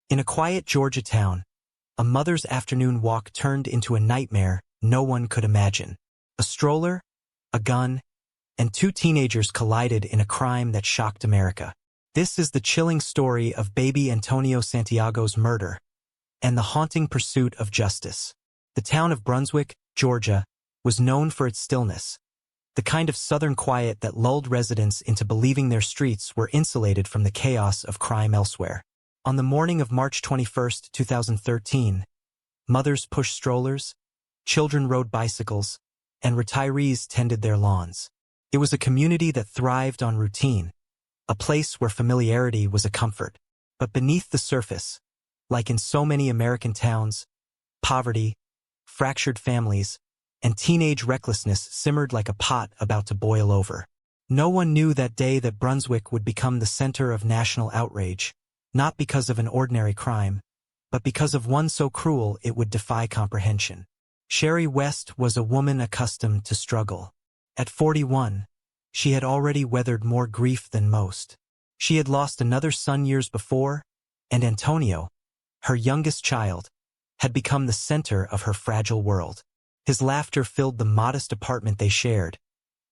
In a quiet Georgia town, a mother's afternoon walk turned into a nightmare no one could imagine. A stroller, a gun, and two teenagers collided in a crime that shocked America. This is the chilling story of baby Antonio Santiago's murder and the haunting pursuit of justice. The town of Brunswick, Georgia, was known for its stillness, the kind of southern quiet that lulled residents into believing their streets were insulated from the chaos of crime elsewhere. On the morning of March 21, 2013, mothers pushed strollers, children rode bicycles, and retirees tended their lawns. It was a community that thrived on routine, a place where familiarity was a comfort. But beneath the surface, like in so many American towns, poverty, fractured families, and teenage recklessness simmered like a pot about to boil over. No one knew that day that Brunswick would become the center of national outrage, not because of an ordinary crime, but because of one so cruel it would defy comprehension. Sherry West was a woman accustomed to struggle. At 41, she had already weathered more grief than most. She had lost another son years before, and Antonio, her youngest child, had become the center of her fragile world. His laughter filled the modest apartment they shared,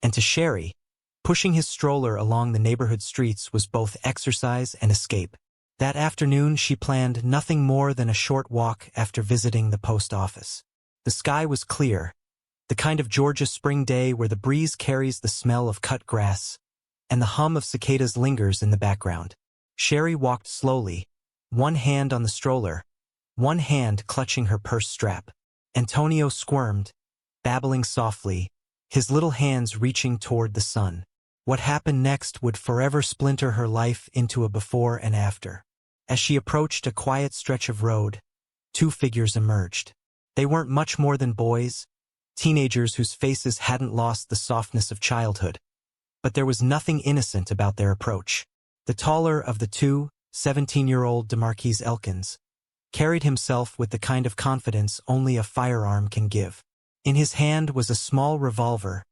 and to Sherry, pushing his stroller along the neighborhood streets was both exercise and escape. That afternoon she planned nothing more than a short walk after visiting the post office. The sky was clear, the kind of Georgia spring day where the breeze carries the smell of cut grass, and the hum of cicadas lingers in the background. Sherry walked slowly, one hand on the stroller, one hand clutching her purse strap. Antonio squirmed, babbling softly, his little hands reaching toward the sun. What happened next would forever splinter her life into a before and after. As she approached a quiet stretch of road, two figures emerged. They weren't much more than boys, teenagers whose faces hadn't lost the softness of childhood. But there was nothing innocent about their approach. The taller of the two, 17-year-old DeMarquise Elkins, carried himself with the kind of confidence only a firearm can give. In his hand was a small revolver,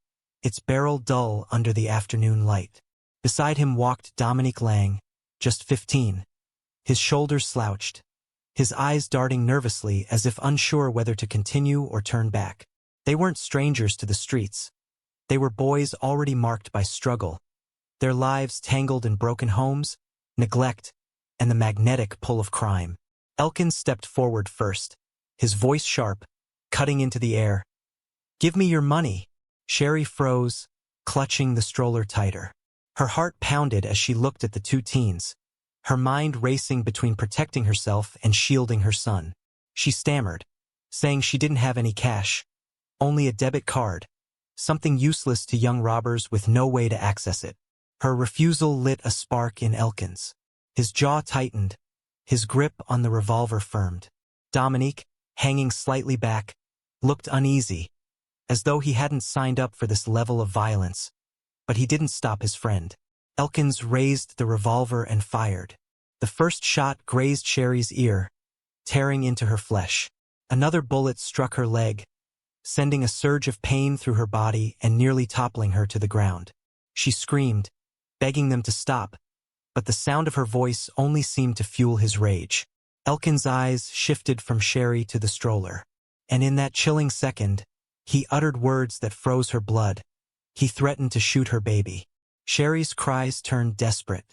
its barrel dull under the afternoon light. Beside him walked Dominique Lang, just 15, his shoulders slouched, his eyes darting nervously as if unsure whether to continue or turn back. They weren't strangers to the streets. They were boys already marked by struggle, their lives tangled in broken homes, neglect, and the magnetic pull of crime. Elkins stepped forward first, his voice sharp, cutting into the air. "Give me your money." Sherry froze, clutching the stroller tighter. Her heart pounded as she looked at the two teens, her mind racing between protecting herself and shielding her son. She stammered, saying she didn't have any cash, only a debit card, something useless to young robbers with no way to access it. Her refusal lit a spark in Elkins. His jaw tightened, his grip on the revolver firmed. Dominique, hanging slightly back, looked uneasy, as though he hadn't signed up for this level of violence. But he didn't stop his friend. Elkins raised the revolver and fired. The first shot grazed Sherry's ear, tearing into her flesh. Another bullet struck her leg, sending a surge of pain through her body and nearly toppling her to the ground. She screamed, begging them to stop, but the sound of her voice only seemed to fuel his rage. Elkins' eyes shifted from Sherry to the stroller, and in that chilling second, he uttered words that froze her blood. He threatened to shoot her baby. Sherry's cries turned desperate.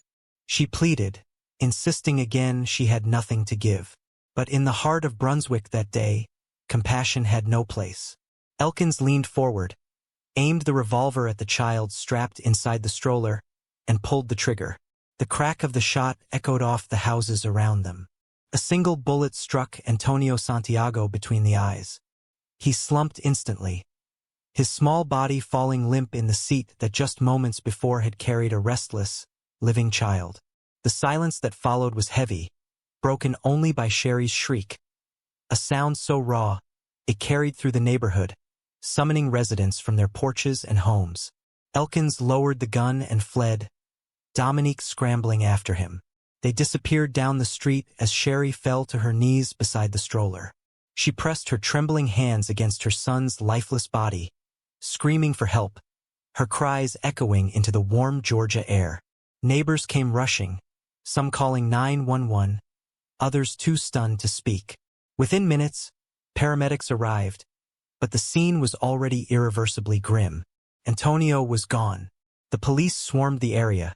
She pleaded, insisting again she had nothing to give. But in the heart of Brunswick that day, compassion had no place. Elkins leaned forward, aimed the revolver at the child strapped inside the stroller, and pulled the trigger. The crack of the shot echoed off the houses around them. A single bullet struck Antonio Santiago between the eyes. He slumped instantly, his small body falling limp in the seat that just moments before had carried a restless, living child. The silence that followed was heavy, broken only by Sherry's shriek, a sound so raw, it carried through the neighborhood, summoning residents from their porches and homes. Elkins lowered the gun and fled, Dominique scrambling after him. They disappeared down the street as Sherry fell to her knees beside the stroller. She pressed her trembling hands against her son's lifeless body, screaming for help, her cries echoing into the warm Georgia air. Neighbors came rushing, some calling 911, others too stunned to speak. Within minutes, paramedics arrived, but the scene was already irreversibly grim. Antonio was gone. The police swarmed the area,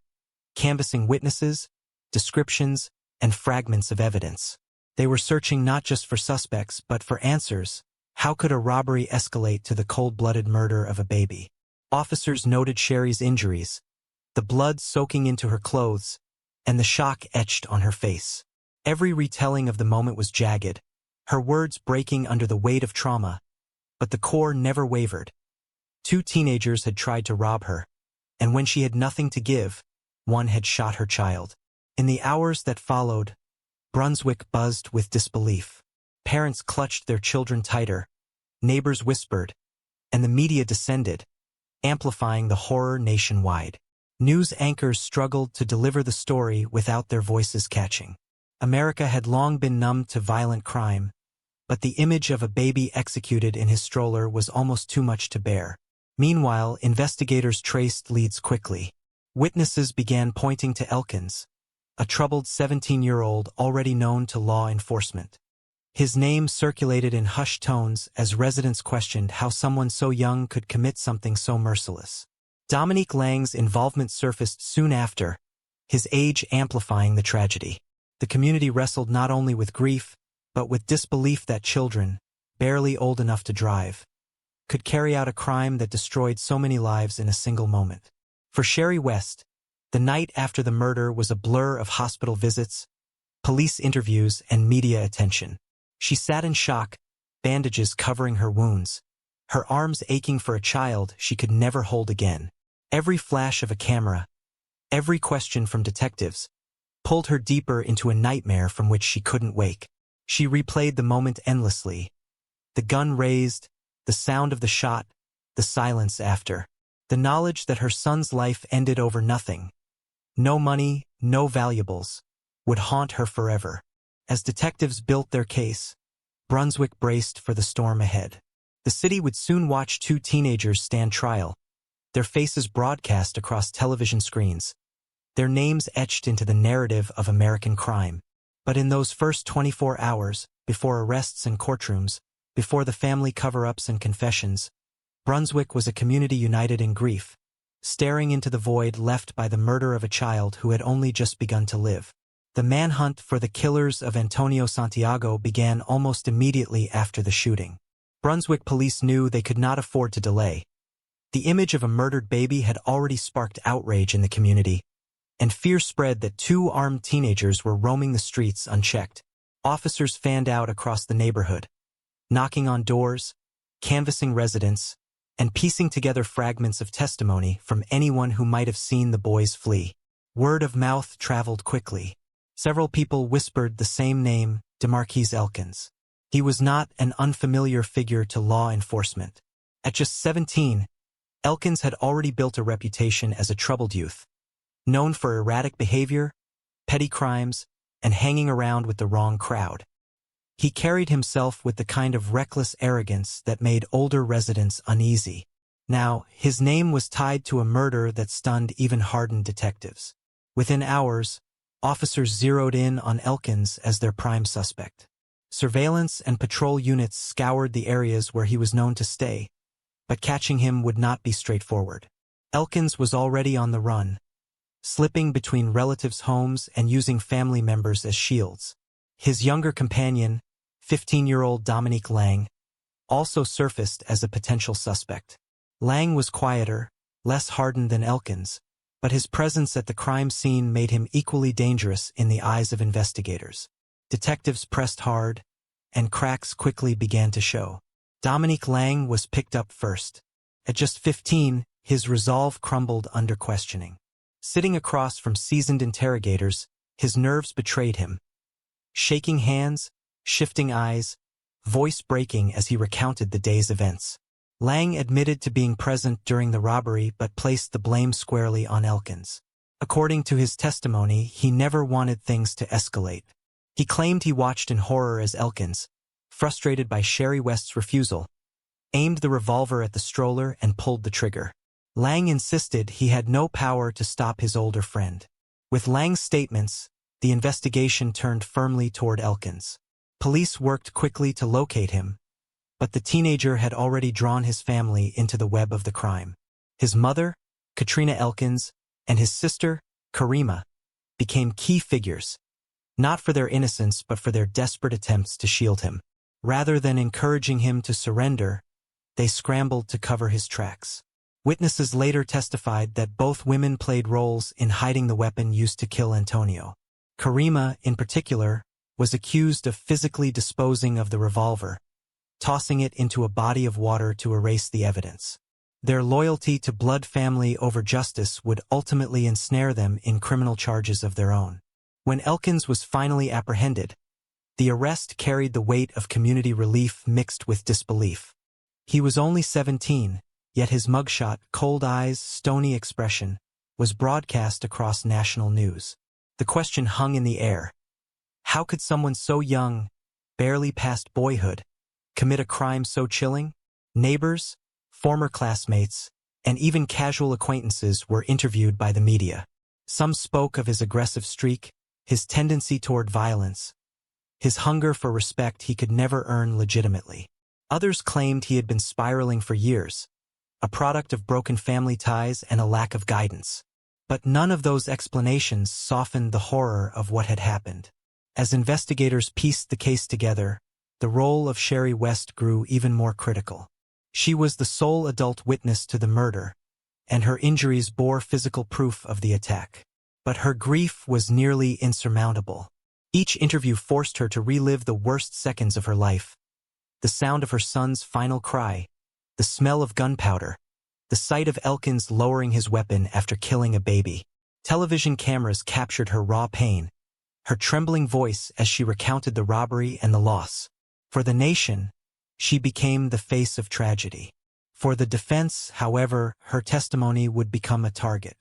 canvassing witnesses, descriptions, and fragments of evidence. They were searching not just for suspects, but for answers. How could a robbery escalate to the cold-blooded murder of a baby? Officers noted Sherry's injuries, the blood soaking into her clothes, and the shock etched on her face. Every retelling of the moment was jagged, her words breaking under the weight of trauma, but the core never wavered. 2 teenagers had tried to rob her, and when she had nothing to give, one had shot her child. In the hours that followed, Brunswick buzzed with disbelief. Parents clutched their children tighter, neighbors whispered, and the media descended, amplifying the horror nationwide. News anchors struggled to deliver the story without their voices catching. America had long been numb to violent crime, but the image of a baby executed in his stroller was almost too much to bear. Meanwhile, investigators traced leads quickly. Witnesses began pointing to Elkins, a troubled 17-year-old already known to law enforcement. His name circulated in hushed tones as residents questioned how someone so young could commit something so merciless. Dominique Lang's involvement surfaced soon after, his age amplifying the tragedy. The community wrestled not only with grief, but with disbelief that children, barely old enough to drive, could carry out a crime that destroyed so many lives in a single moment. For Sherry West, the night after the murder was a blur of hospital visits, police interviews, and media attention. She sat in shock, bandages covering her wounds, her arms aching for a child she could never hold again. Every flash of a camera, every question from detectives, pulled her deeper into a nightmare from which she couldn't wake. She replayed the moment endlessly. The gun raised, the sound of the shot, the silence after. The knowledge that her son's life ended over nothing, no money, no valuables, would haunt her forever. As detectives built their case, Brunswick braced for the storm ahead. The city would soon watch 2 teenagers stand trial, their faces broadcast across television screens, their names etched into the narrative of American crime. But in those first 24 hours, before arrests and courtrooms, before the family cover-ups and confessions, Brunswick was a community united in grief, staring into the void left by the murder of a child who had only just begun to live. The manhunt for the killers of Antonio Santiago began almost immediately after the shooting. Brunswick police knew they could not afford to delay. The image of a murdered baby had already sparked outrage in the community, and fear spread that 2 armed teenagers were roaming the streets unchecked. Officers fanned out across the neighborhood, knocking on doors, canvassing residents, and piecing together fragments of testimony from anyone who might have seen the boys flee. Word of mouth traveled quickly. Several people whispered the same name, DeMarquise Elkins. He was not an unfamiliar figure to law enforcement. At just 17, Elkins had already built a reputation as a troubled youth, known for erratic behavior, petty crimes, and hanging around with the wrong crowd. He carried himself with the kind of reckless arrogance that made older residents uneasy. Now, his name was tied to a murder that stunned even hardened detectives. Within hours, officers zeroed in on Elkins as their prime suspect. Surveillance and patrol units scoured the areas where he was known to stay, but catching him would not be straightforward. Elkins was already on the run, slipping between relatives' homes and using family members as shields. His younger companion, 15-year-old Dominique Lang, also surfaced as a potential suspect. Lang was quieter, less hardened than Elkins, but his presence at the crime scene made him equally dangerous in the eyes of investigators. Detectives pressed hard, and cracks quickly began to show. Dominique Lang was picked up first. At just 15, his resolve crumbled under questioning. Sitting across from seasoned interrogators, his nerves betrayed him. Shaking hands, shifting eyes, voice breaking as he recounted the day's events. Lang admitted to being present during the robbery but placed the blame squarely on Elkins. According to his testimony, he never wanted things to escalate. He claimed he watched in horror as Elkins, frustrated by Sherry West's refusal, aimed the revolver at the stroller and pulled the trigger. Lang insisted he had no power to stop his older friend. With Lang's statements, the investigation turned firmly toward Elkins. Police worked quickly to locate him, but the teenager had already drawn his family into the web of the crime. His mother, Katrina Elkins, and his sister, Karima, became key figures, not for their innocence but for their desperate attempts to shield him. Rather than encouraging him to surrender, they scrambled to cover his tracks. Witnesses later testified that both women played roles in hiding the weapon used to kill Antonio. Karima, in particular, was accused of physically disposing of the revolver, tossing it into a body of water to erase the evidence. Their loyalty to blood family over justice would ultimately ensnare them in criminal charges of their own. When Elkins was finally apprehended, the arrest carried the weight of community relief mixed with disbelief. He was only 17, yet his mugshot, cold eyes, stony expression, was broadcast across national news. The question hung in the air. How could someone so young, barely past boyhood, commit a crime so chilling? Neighbors, former classmates, and even casual acquaintances were interviewed by the media. Some spoke of his aggressive streak, his tendency toward violence, his hunger for respect he could never earn legitimately. Others claimed he had been spiraling for years, a product of broken family ties and a lack of guidance. But none of those explanations softened the horror of what had happened. As investigators pieced the case together, the role of Sherry West grew even more critical. She was the sole adult witness to the murder, and her injuries bore physical proof of the attack. But her grief was nearly insurmountable. Each interview forced her to relive the worst seconds of her life. The sound of her son's final cry, the smell of gunpowder, the sight of Elkins lowering his weapon after killing a baby. Television cameras captured her raw pain, her trembling voice as she recounted the robbery and the loss. For the nation, she became the face of tragedy. For the defense, however, her testimony would become a target.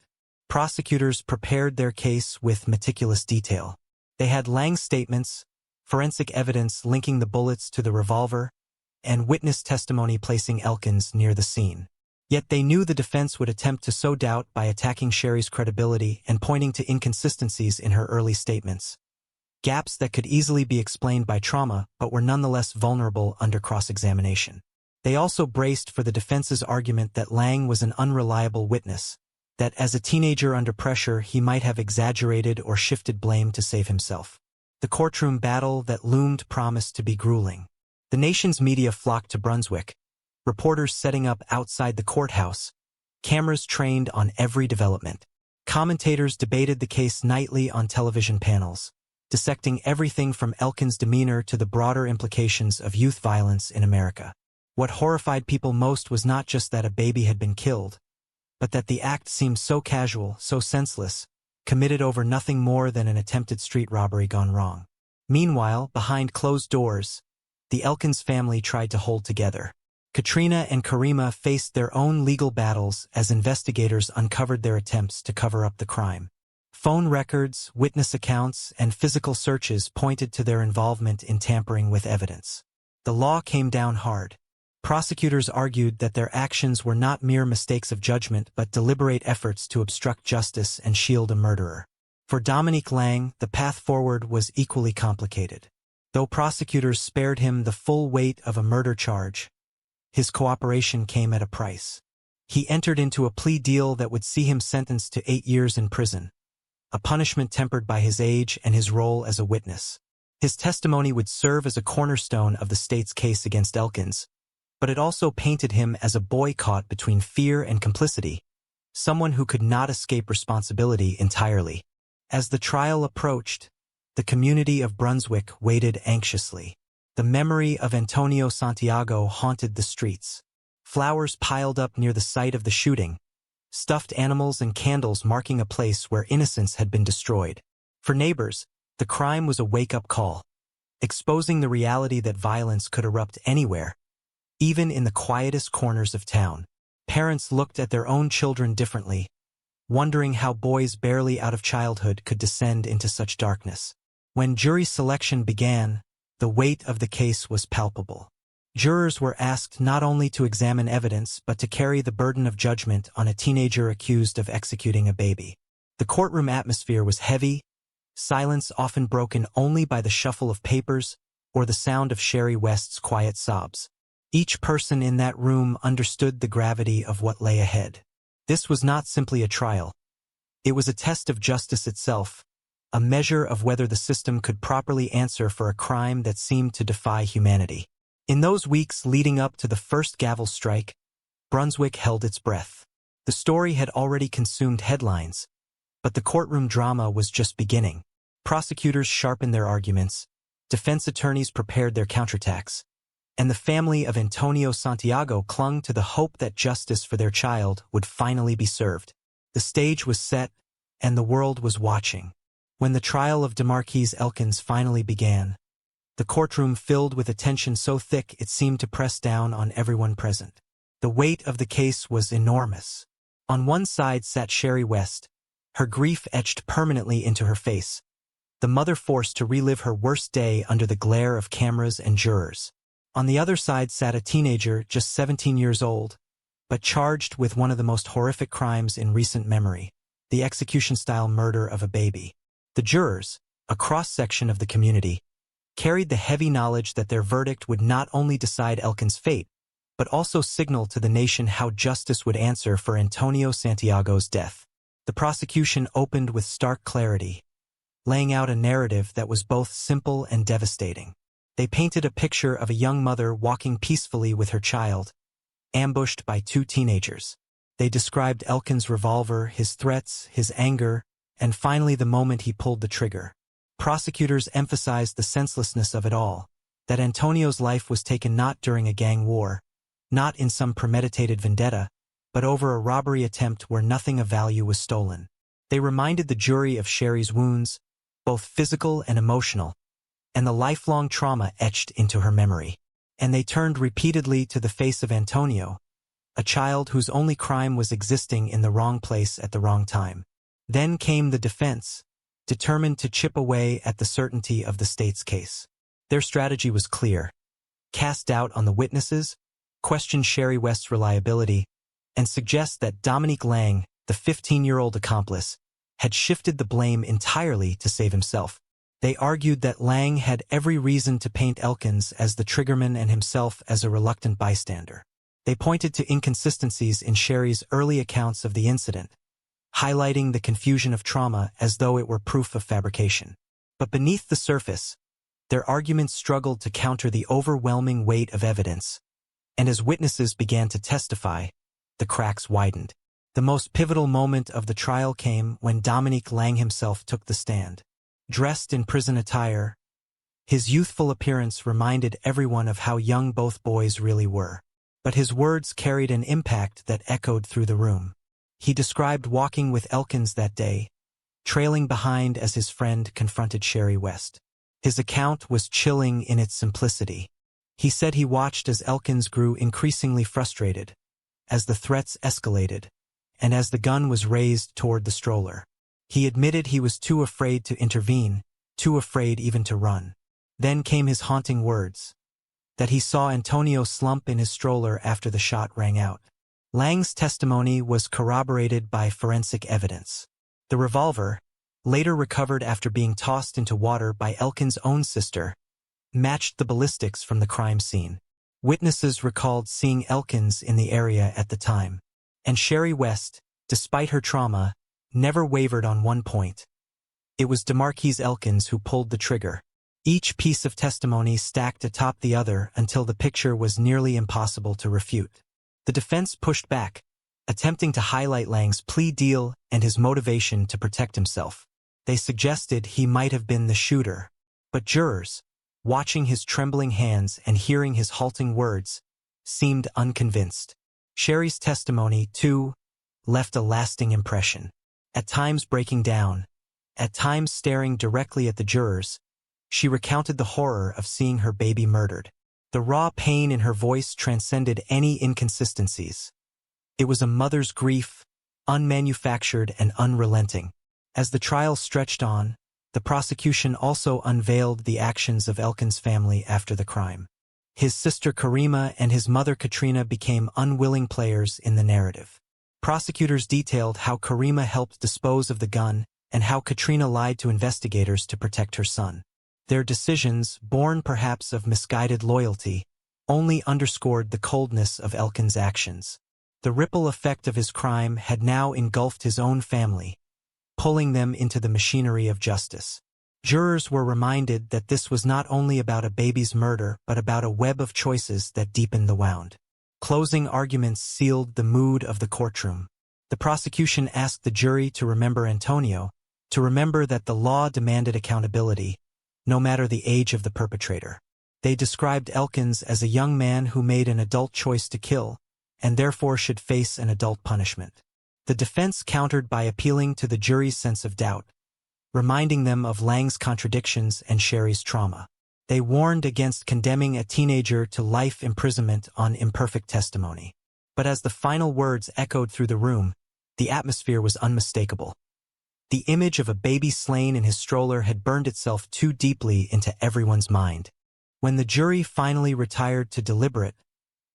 Prosecutors prepared their case with meticulous detail. They had Lang's statements, forensic evidence linking the bullets to the revolver, and witness testimony placing Elkins near the scene. Yet they knew the defense would attempt to sow doubt by attacking Sherry's credibility and pointing to inconsistencies in her early statements. Gaps that could easily be explained by trauma but were nonetheless vulnerable under cross-examination. They also braced for the defense's argument that Lang was an unreliable witness, that as a teenager under pressure he might have exaggerated or shifted blame to save himself. The courtroom battle that loomed promised to be grueling. The nation's media flocked to Brunswick, reporters setting up outside the courthouse, cameras trained on every development. Commentators debated the case nightly on television panels, dissecting everything from Elkins' demeanor to the broader implications of youth violence in America. What horrified people most was not just that a baby had been killed, but that the act seemed so casual, so senseless, committed over nothing more than an attempted street robbery gone wrong. Meanwhile, behind closed doors, the Elkins family tried to hold together. Katrina and Karima faced their own legal battles as investigators uncovered their attempts to cover up the crime. Phone records, witness accounts, and physical searches pointed to their involvement in tampering with evidence. The law came down hard. Prosecutors argued that their actions were not mere mistakes of judgment but deliberate efforts to obstruct justice and shield a murderer. For Dominique Lang, the path forward was equally complicated. Though prosecutors spared him the full weight of a murder charge, his cooperation came at a price. He entered into a plea deal that would see him sentenced to 8 years in prison, a punishment tempered by his age and his role as a witness. His testimony would serve as a cornerstone of the state's case against Elkins, but it also painted him as a boy caught between fear and complicity, someone who could not escape responsibility entirely. As the trial approached, the community of Brunswick waited anxiously. The memory of Antonio Santiago haunted the streets. Flowers piled up near the site of the shooting, stuffed animals and candles marking a place where innocence had been destroyed. For neighbors, the crime was a wake-up call, exposing the reality that violence could erupt anywhere, even in the quietest corners of town. Parents looked at their own children differently, wondering how boys barely out of childhood could descend into such darkness. When jury selection began, the weight of the case was palpable. Jurors were asked not only to examine evidence but to carry the burden of judgment on a teenager accused of executing a baby. The courtroom atmosphere was heavy, silence often broken only by the shuffle of papers or the sound of Sherry West's quiet sobs. Each person in that room understood the gravity of what lay ahead. This was not simply a trial. It was a test of justice itself, a measure of whether the system could properly answer for a crime that seemed to defy humanity. In those weeks leading up to the first gavel strike, Brunswick held its breath. The story had already consumed headlines, but the courtroom drama was just beginning. Prosecutors sharpened their arguments, defense attorneys prepared their counterattacks, and the family of Antonio Santiago clung to the hope that justice for their child would finally be served. The stage was set, and the world was watching. When the trial of DeMarquise Elkins finally began, the courtroom filled with a tension so thick it seemed to press down on everyone present. The weight of the case was enormous. On one side sat Sherry West, her grief etched permanently into her face, the mother forced to relive her worst day under the glare of cameras and jurors. On the other side sat a teenager just 17 years old, but charged with one of the most horrific crimes in recent memory, the execution-style murder of a baby. The jurors, a cross-section of the community, carried the heavy knowledge that their verdict would not only decide Elkins' fate, but also signal to the nation how justice would answer for Antonio Santiago's death. The prosecution opened with stark clarity, laying out a narrative that was both simple and devastating. They painted a picture of a young mother walking peacefully with her child, ambushed by two teenagers. They described Elkins' revolver, his threats, his anger, and finally the moment he pulled the trigger. Prosecutors emphasized the senselessness of it all, that Antonio's life was taken not during a gang war, not in some premeditated vendetta, but over a robbery attempt where nothing of value was stolen. They reminded the jury of Sherry's wounds, both physical and emotional, and the lifelong trauma etched into her memory. And they turned repeatedly to the face of Antonio, a child whose only crime was existing in the wrong place at the wrong time. Then came the defense, determined to chip away at the certainty of the state's case. Their strategy was clear: cast doubt on the witnesses, question Sherry West's reliability, and suggest that Dominique Lang, the 15-year-old accomplice, had shifted the blame entirely to save himself. They argued that Lang had every reason to paint Elkins as the triggerman and himself as a reluctant bystander. They pointed to inconsistencies in Sherry's early accounts of the incident, highlighting the confusion of trauma as though it were proof of fabrication. But beneath the surface, their arguments struggled to counter the overwhelming weight of evidence, and as witnesses began to testify, the cracks widened. The most pivotal moment of the trial came when Dominique Lang himself took the stand. Dressed in prison attire, his youthful appearance reminded everyone of how young both boys really were. But his words carried an impact that echoed through the room. He described walking with Elkins that day, trailing behind as his friend confronted Sherry West. His account was chilling in its simplicity. He said he watched as Elkins grew increasingly frustrated, as the threats escalated, and as the gun was raised toward the stroller. He admitted he was too afraid to intervene, too afraid even to run. Then came his haunting words, that he saw Antonio slump in his stroller after the shot rang out. Lang's testimony was corroborated by forensic evidence. The revolver, later recovered after being tossed into water by Elkins' own sister, matched the ballistics from the crime scene. Witnesses recalled seeing Elkins in the area at the time. And Sherry West, despite her trauma, never wavered on one point. It was DeMarquise Elkins who pulled the trigger. Each piece of testimony stacked atop the other until the picture was nearly impossible to refute. The defense pushed back, attempting to highlight Lang's plea deal and his motivation to protect himself. They suggested he might have been the shooter, but jurors, watching his trembling hands and hearing his halting words, seemed unconvinced. Sherry's testimony, too, left a lasting impression. At times breaking down, at times staring directly at the jurors, she recounted the horror of seeing her baby murdered. The raw pain in her voice transcended any inconsistencies. It was a mother's grief, unmanufactured and unrelenting. As the trial stretched on, the prosecution also unveiled the actions of Elkins' family after the crime. His sister Karima and his mother Katrina became unwilling players in the narrative. Prosecutors detailed how Karima helped dispose of the gun and how Katrina lied to investigators to protect her son. Their decisions, born perhaps of misguided loyalty, only underscored the coldness of Elkin's actions. The ripple effect of his crime had now engulfed his own family, pulling them into the machinery of justice. Jurors were reminded that this was not only about a baby's murder but about a web of choices that deepened the wound. Closing arguments sealed the mood of the courtroom. The prosecution asked the jury to remember Antonio, to remember that the law demanded accountability, no matter the age of the perpetrator. They described Elkins as a young man who made an adult choice to kill, and therefore should face an adult punishment. The defense countered by appealing to the jury's sense of doubt, reminding them of Lang's contradictions and Sherry's trauma. They warned against condemning a teenager to life imprisonment on imperfect testimony. But as the final words echoed through the room, the atmosphere was unmistakable. The image of a baby slain in his stroller had burned itself too deeply into everyone's mind. When the jury finally retired to deliberate,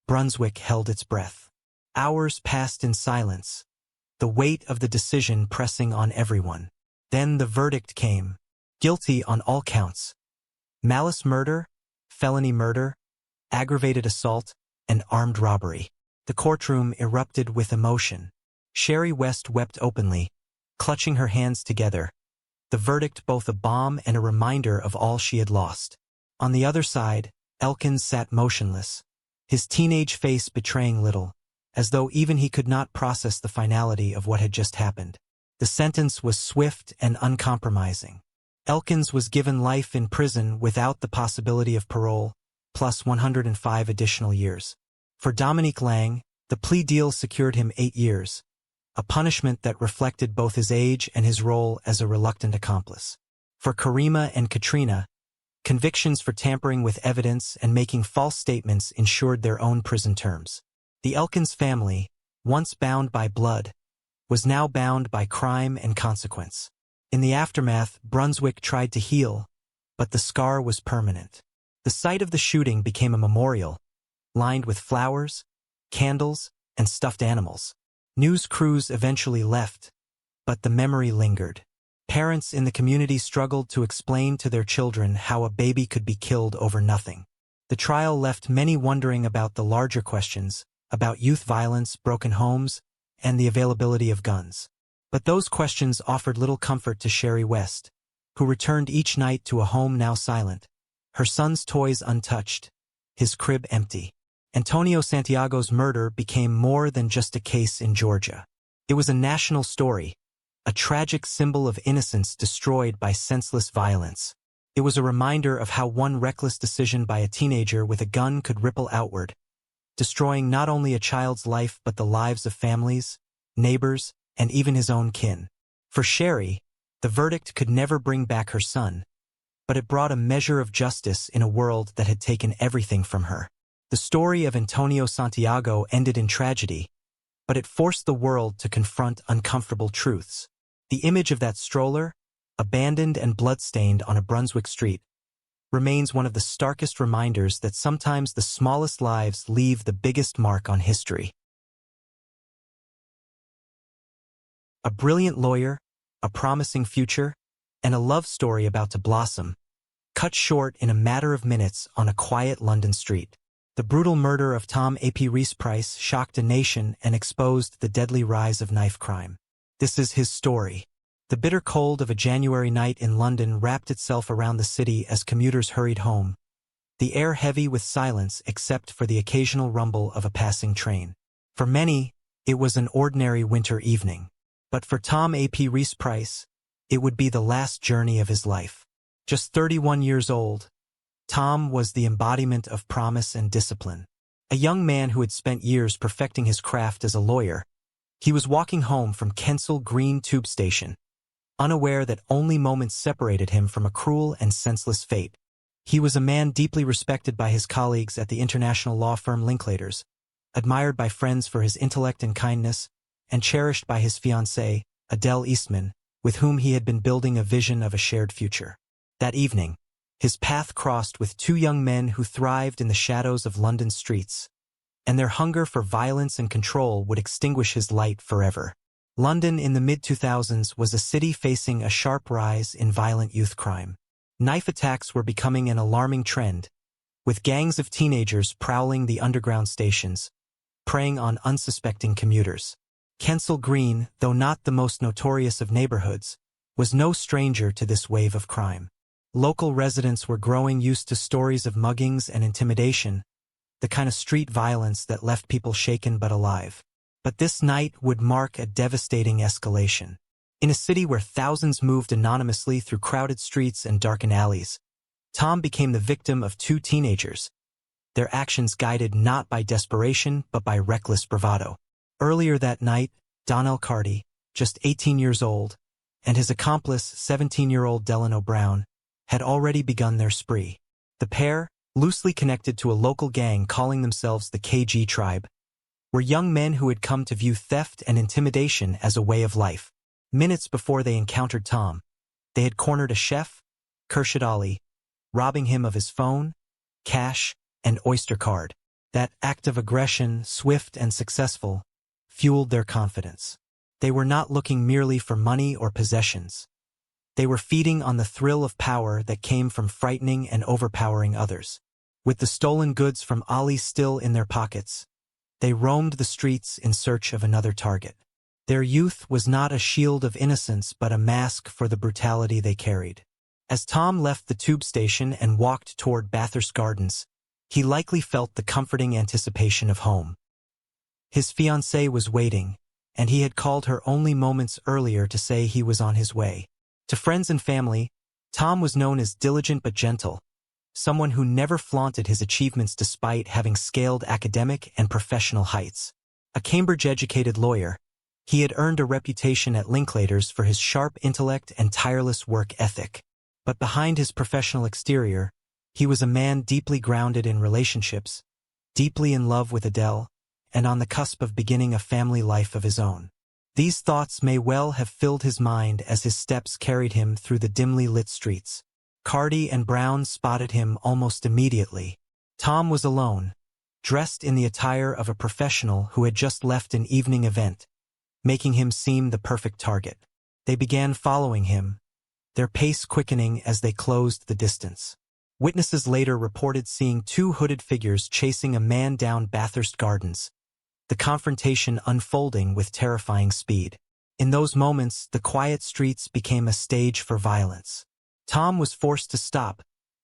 Brunswick held its breath. Hours passed in silence, the weight of the decision pressing on everyone. Then the verdict came. Guilty on all counts. Malice murder, felony murder, aggravated assault, and armed robbery. The courtroom erupted with emotion. Sherry West wept openly, clutching her hands together, the verdict both a balm and a reminder of all she had lost. On the other side, Elkins sat motionless, his teenage face betraying little, as though even he could not process the finality of what had just happened. The sentence was swift and uncompromising. Elkins was given life in prison without the possibility of parole, plus 105 additional years. For Dominique Lang, the plea deal secured him 8 years, a punishment that reflected both his age and his role as a reluctant accomplice. For Karima and Katrina, convictions for tampering with evidence and making false statements ensured their own prison terms. The Elkins family, once bound by blood, was now bound by crime and consequence. In the aftermath, Brunswick tried to heal, but the scar was permanent. The site of the shooting became a memorial, lined with flowers, candles, and stuffed animals. News crews eventually left, but the memory lingered. Parents in the community struggled to explain to their children how a baby could be killed over nothing. The trial left many wondering about the larger questions, about youth violence, broken homes, and the availability of guns. But those questions offered little comfort to Sherry West, who returned each night to a home now silent, her son's toys untouched, his crib empty. Antonio Santiago's murder became more than just a case in Georgia. It was a national story, a tragic symbol of innocence destroyed by senseless violence. It was a reminder of how one reckless decision by a teenager with a gun could ripple outward, destroying not only a child's life but the lives of families, neighbors, and even his own kin. For Sherry, the verdict could never bring back her son, but it brought a measure of justice in a world that had taken everything from her. The story of Antonio Santiago ended in tragedy, but it forced the world to confront uncomfortable truths. The image of that stroller, abandoned and bloodstained on a Brunswick street, remains one of the starkest reminders that sometimes the smallest lives leave the biggest mark on history. A brilliant lawyer, a promising future, and a love story about to blossom, cut short in a matter of minutes on a quiet London street. The brutal murder of Tom A.P. Reese-Price shocked a nation and exposed the deadly rise of knife crime. This is his story. The bitter cold of a January night in London wrapped itself around the city as commuters hurried home, the air heavy with silence except for the occasional rumble of a passing train. For many, it was an ordinary winter evening. But for Tom A.P. Reese-Price, it would be the last journey of his life. Just 31 years old, Tom was the embodiment of promise and discipline. A young man who had spent years perfecting his craft as a lawyer, he was walking home from Kensal Green Tube Station, unaware that only moments separated him from a cruel and senseless fate. He was a man deeply respected by his colleagues at the international law firm Linklaters, admired by friends for his intellect and kindness, and cherished by his fiancée, Adele Eastman, with whom he had been building a vision of a shared future. That evening, his path crossed with two young men who thrived in the shadows of London's streets, and their hunger for violence and control would extinguish his light forever. London in the mid-2000s was a city facing a sharp rise in violent youth crime. Knife attacks were becoming an alarming trend, with gangs of teenagers prowling the underground stations, preying on unsuspecting commuters. Kensal Green, though not the most notorious of neighborhoods, was no stranger to this wave of crime. Local residents were growing used to stories of muggings and intimidation, the kind of street violence that left people shaken but alive. But this night would mark a devastating escalation. In a city where thousands moved anonymously through crowded streets and darkened alleys, Tom became the victim of two teenagers, their actions guided not by desperation but by reckless bravado. Earlier that night, Donnell Carty, just 18 years old, and his accomplice, 17-year-old Delano Brown, had already begun their spree. The pair, loosely connected to a local gang calling themselves the KG Tribe, were young men who had come to view theft and intimidation as a way of life. Minutes before they encountered Tom, they had cornered a chef, Khurshid Ali, robbing him of his phone, cash, and Oyster card. That act of aggression, swift and successful, fueled their confidence. They were not looking merely for money or possessions. They were feeding on the thrill of power that came from frightening and overpowering others. With the stolen goods from Ali still in their pockets, they roamed the streets in search of another target. Their youth was not a shield of innocence but a mask for the brutality they carried. As Tom left the tube station and walked toward Bathurst Gardens, he likely felt the comforting anticipation of home. His fiancée was waiting, and he had called her only moments earlier to say he was on his way. To friends and family, Tom was known as diligent but gentle, someone who never flaunted his achievements despite having scaled academic and professional heights. A Cambridge-educated lawyer, he had earned a reputation at Linklaters for his sharp intellect and tireless work ethic. But behind his professional exterior, he was a man deeply grounded in relationships, deeply in love with Adele, and on the cusp of beginning a family life of his own. These thoughts may well have filled his mind as his steps carried him through the dimly lit streets. Carty and Brown spotted him almost immediately. Tom was alone, dressed in the attire of a professional who had just left an evening event, making him seem the perfect target. They began following him, their pace quickening as they closed the distance. Witnesses later reported seeing two hooded figures chasing a man down Bathurst Gardens, the confrontation unfolding with terrifying speed. In those moments, the quiet streets became a stage for violence. Tom was forced to stop,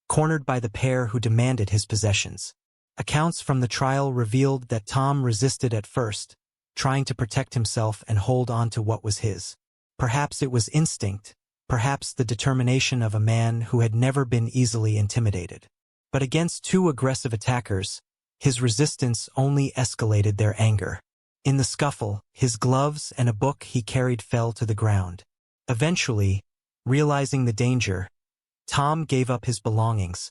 cornered by the pair who demanded his possessions. Accounts from the trial revealed that Tom resisted at first, trying to protect himself and hold on to what was his. Perhaps it was instinct, perhaps the determination of a man who had never been easily intimidated. But against two aggressive attackers, his resistance only escalated their anger. In the scuffle, his gloves and a book he carried fell to the ground. Eventually, realizing the danger, Tom gave up his belongings,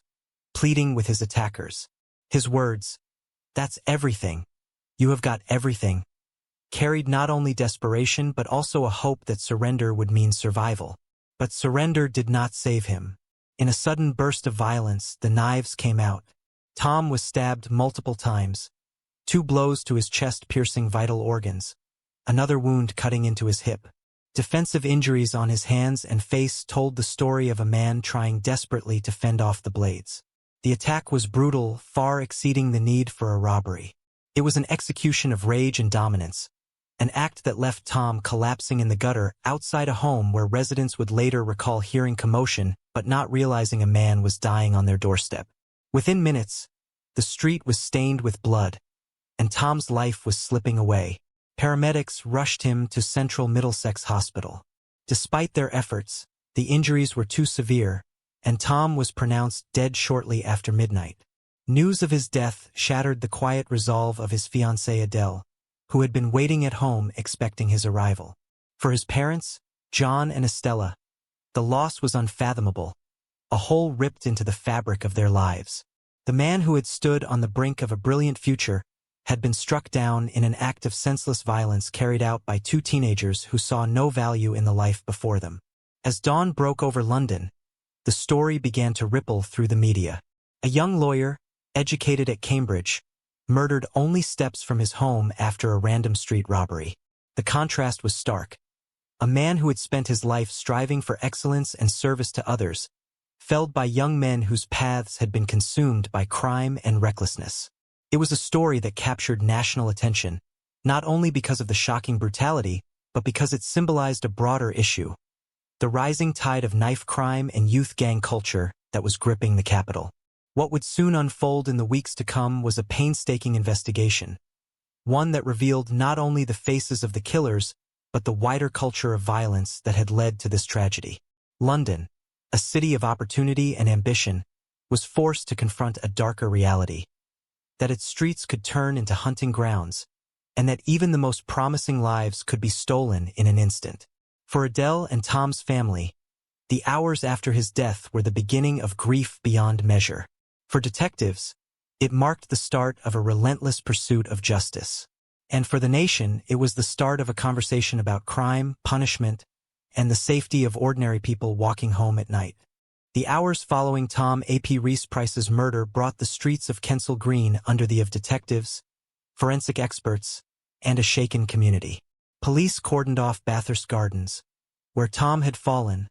pleading with his attackers. His words, "That's everything. You have got everything," carried not only desperation but also a hope that surrender would mean survival. But surrender did not save him. In a sudden burst of violence, the knives came out. Tom was stabbed multiple times, 2 blows to his chest piercing vital organs, another wound cutting into his hip. Defensive injuries on his hands and face told the story of a man trying desperately to fend off the blades. The attack was brutal, far exceeding the need for a robbery. It was an execution of rage and dominance, an act that left Tom collapsing in the gutter outside a home where residents would later recall hearing commotion but not realizing a man was dying on their doorstep. Within minutes, the street was stained with blood, and Tom's life was slipping away. Paramedics rushed him to Central Middlesex Hospital. Despite their efforts, the injuries were too severe, and Tom was pronounced dead shortly after midnight. News of his death shattered the quiet resolve of his fiancée Adele, who had been waiting at home expecting his arrival. For his parents, John and Estella, the loss was unfathomable, a hole ripped into the fabric of their lives. The man who had stood on the brink of a brilliant future had been struck down in an act of senseless violence carried out by 2 teenagers who saw no value in the life before them. As dawn broke over London, the story began to ripple through the media. A young lawyer, educated at Cambridge, murdered only steps from his home after a random street robbery. The contrast was stark. A man who had spent his life striving for excellence and service to others, felled by young men whose paths had been consumed by crime and recklessness. It was a story that captured national attention, not only because of the shocking brutality, but because it symbolized a broader issue: the rising tide of knife crime and youth gang culture that was gripping the capital. What would soon unfold in the weeks to come was a painstaking investigation, one that revealed not only the faces of the killers, but the wider culture of violence that had led to this tragedy. London, a city of opportunity and ambition, was forced to confront a darker reality: that its streets could turn into hunting grounds, and that even the most promising lives could be stolen in an instant. For Adele and Tom's family, the hours after his death were the beginning of grief beyond measure. For detectives, it marked the start of a relentless pursuit of justice. And for the nation, it was the start of a conversation about crime, punishment, and the safety of ordinary people walking home at night. The hours following Tom A.P. Rees-Price's murder brought the streets of Kensal Green under the eye of detectives, forensic experts, and a shaken community. Police cordoned off Bathurst Gardens, where Tom had fallen,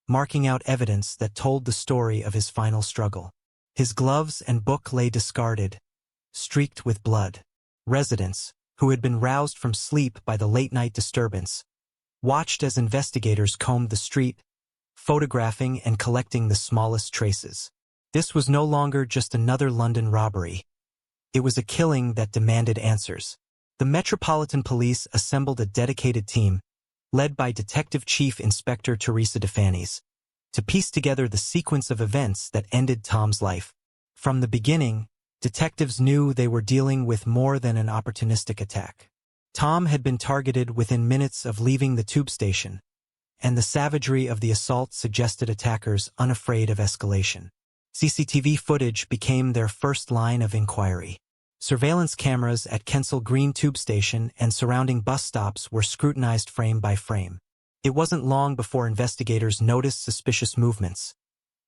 marking out evidence that told the story of his final struggle. His gloves and book lay discarded, streaked with blood. Residents, who had been roused from sleep by the late-night disturbance, watched as investigators combed the street, photographing and collecting the smallest traces. This was no longer just another London robbery. It was a killing that demanded answers. The Metropolitan Police assembled a dedicated team, led by Detective Chief Inspector Teresa DeFanis, to piece together the sequence of events that ended Tom's life. From the beginning, detectives knew they were dealing with more than an opportunistic attack. Tom had been targeted within minutes of leaving the tube station, and the savagery of the assault suggested attackers unafraid of escalation. CCTV footage became their first line of inquiry. Surveillance cameras at Kensal Green tube station and surrounding bus stops were scrutinized frame by frame. It wasn't long before investigators noticed suspicious movements: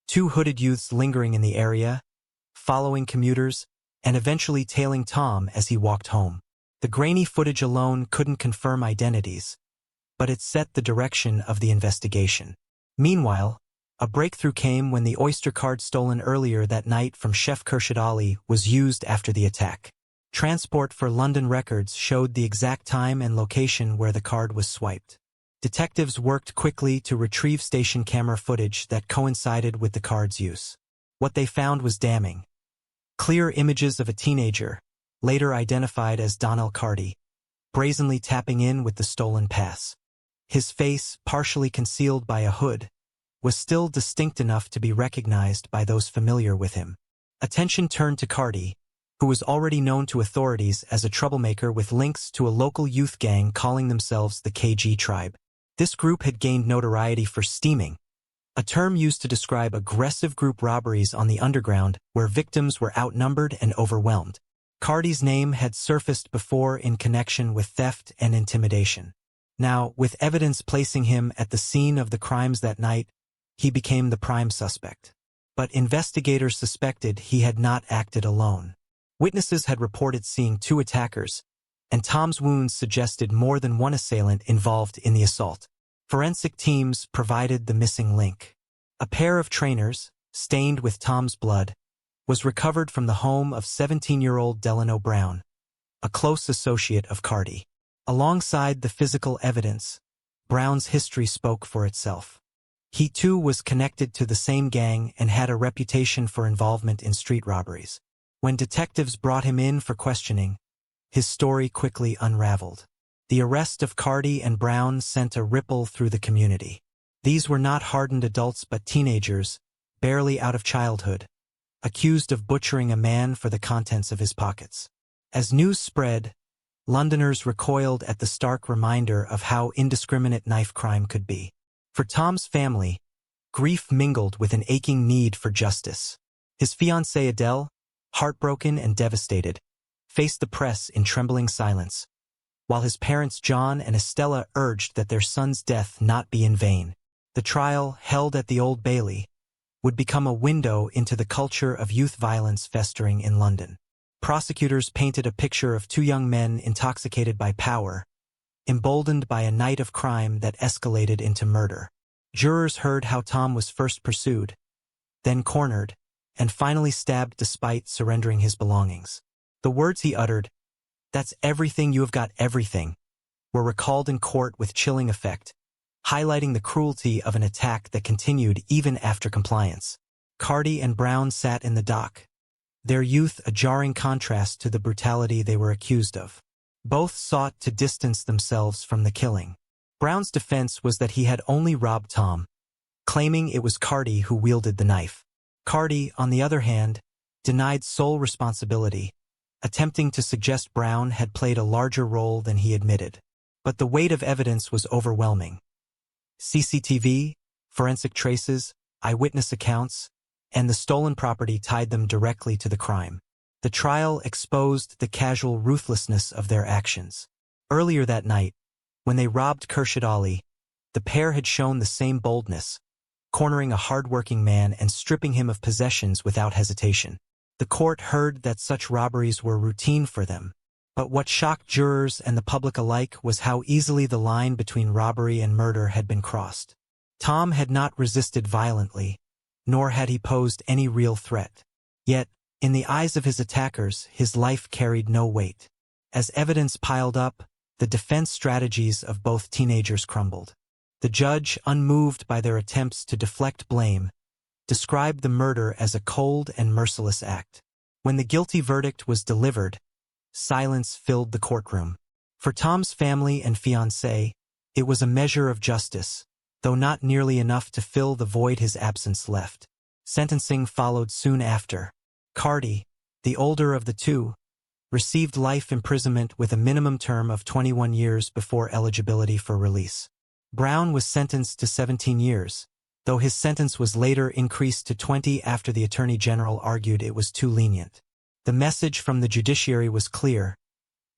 two hooded youths lingering in the area, following commuters, and eventually tailing Tom as he walked home. The grainy footage alone couldn't confirm identities, but it set the direction of the investigation. Meanwhile, a breakthrough came when the Oyster card stolen earlier that night from Chef Khurshid Ali was used after the attack. Transport for London records showed the exact time and location where the card was swiped. Detectives worked quickly to retrieve station camera footage that coincided with the card's use. What they found was damning. Clear images of a teenager, later identified as Donnell Carty, brazenly tapping in with the stolen pass. His face, partially concealed by a hood, was still distinct enough to be recognized by those familiar with him. Attention turned to Carty, who was already known to authorities as a troublemaker with links to a local youth gang calling themselves the KG Tribe. This group had gained notoriety for steaming, a term used to describe aggressive group robberies on the underground where victims were outnumbered and overwhelmed. Carty's name had surfaced before in connection with theft and intimidation. Now, with evidence placing him at the scene of the crimes that night, he became the prime suspect. But investigators suspected he had not acted alone. Witnesses had reported seeing two attackers, and Tom's wounds suggested more than one assailant involved in the assault. Forensic teams provided the missing link. A pair of trainers, stained with Tom's blood, was recovered from the home of 17-year-old Delano Brown, a close associate of Carty. Alongside the physical evidence, Brown's history spoke for itself. He too was connected to the same gang and had a reputation for involvement in street robberies. When detectives brought him in for questioning, his story quickly unraveled. The arrest of Carty and Brown sent a ripple through the community. These were not hardened adults but teenagers, barely out of childhood, accused of butchering a man for the contents of his pockets. As news spread, Londoners recoiled at the stark reminder of how indiscriminate knife crime could be. For Tom's family, grief mingled with an aching need for justice. His fiancée Adele, heartbroken and devastated, faced the press in trembling silence, while his parents John and Estella urged that their son's death not be in vain. The trial, held at the Old Bailey, would become a window into the culture of youth violence festering in London. Prosecutors painted a picture of two young men intoxicated by power, emboldened by a night of crime that escalated into murder. Jurors heard how Tom was first pursued, then cornered, and finally stabbed despite surrendering his belongings. The words he uttered, "That's everything, you have got everything," were recalled in court with chilling effect, highlighting the cruelty of an attack that continued even after compliance. Carty and Brown sat in the dock, their youth a jarring contrast to the brutality they were accused of. Both sought to distance themselves from the killing. Brown's defense was that he had only robbed Tom, claiming it was Carty who wielded the knife. Carty, on the other hand, denied sole responsibility, attempting to suggest Brown had played a larger role than he admitted. But the weight of evidence was overwhelming. CCTV, forensic traces, eyewitness accounts, and the stolen property tied them directly to the crime. The trial exposed the casual ruthlessness of their actions. Earlier that night, when they robbed Khurshid Ali, the pair had shown the same boldness, cornering a hard-working man and stripping him of possessions without hesitation. The court heard that such robberies were routine for them, but what shocked jurors and the public alike was how easily the line between robbery and murder had been crossed. Tom had not resisted violently, nor had he posed any real threat. Yet, in the eyes of his attackers, his life carried no weight. As evidence piled up, the defense strategies of both teenagers crumbled. The judge, unmoved by their attempts to deflect blame, described the murder as a cold and merciless act. When the guilty verdict was delivered, silence filled the courtroom. For Tom's family and fiancée, it was a measure of justice, though not nearly enough to fill the void his absence left. Sentencing followed soon after. Carty, the older of the two, received life imprisonment with a minimum term of 21 years before eligibility for release. Brown was sentenced to 17 years, though his sentence was later increased to 20 after the Attorney General argued it was too lenient. The message from the judiciary was clear.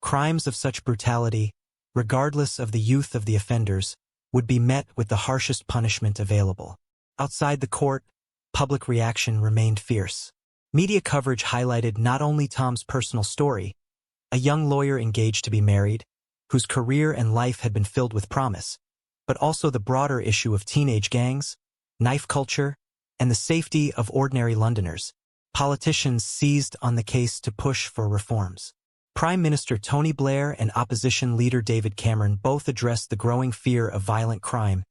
Crimes of such brutality, regardless of the youth of the offenders, would be met with the harshest punishment available. Outside the court, public reaction remained fierce. Media coverage highlighted not only Tom's personal story, a young lawyer engaged to be married, whose career and life had been filled with promise, but also the broader issue of teenage gangs, knife culture, and the safety of ordinary Londoners. Politicians seized on the case to push for reforms. Prime Minister Tony Blair and opposition leader David Cameron both addressed the growing fear of violent crime,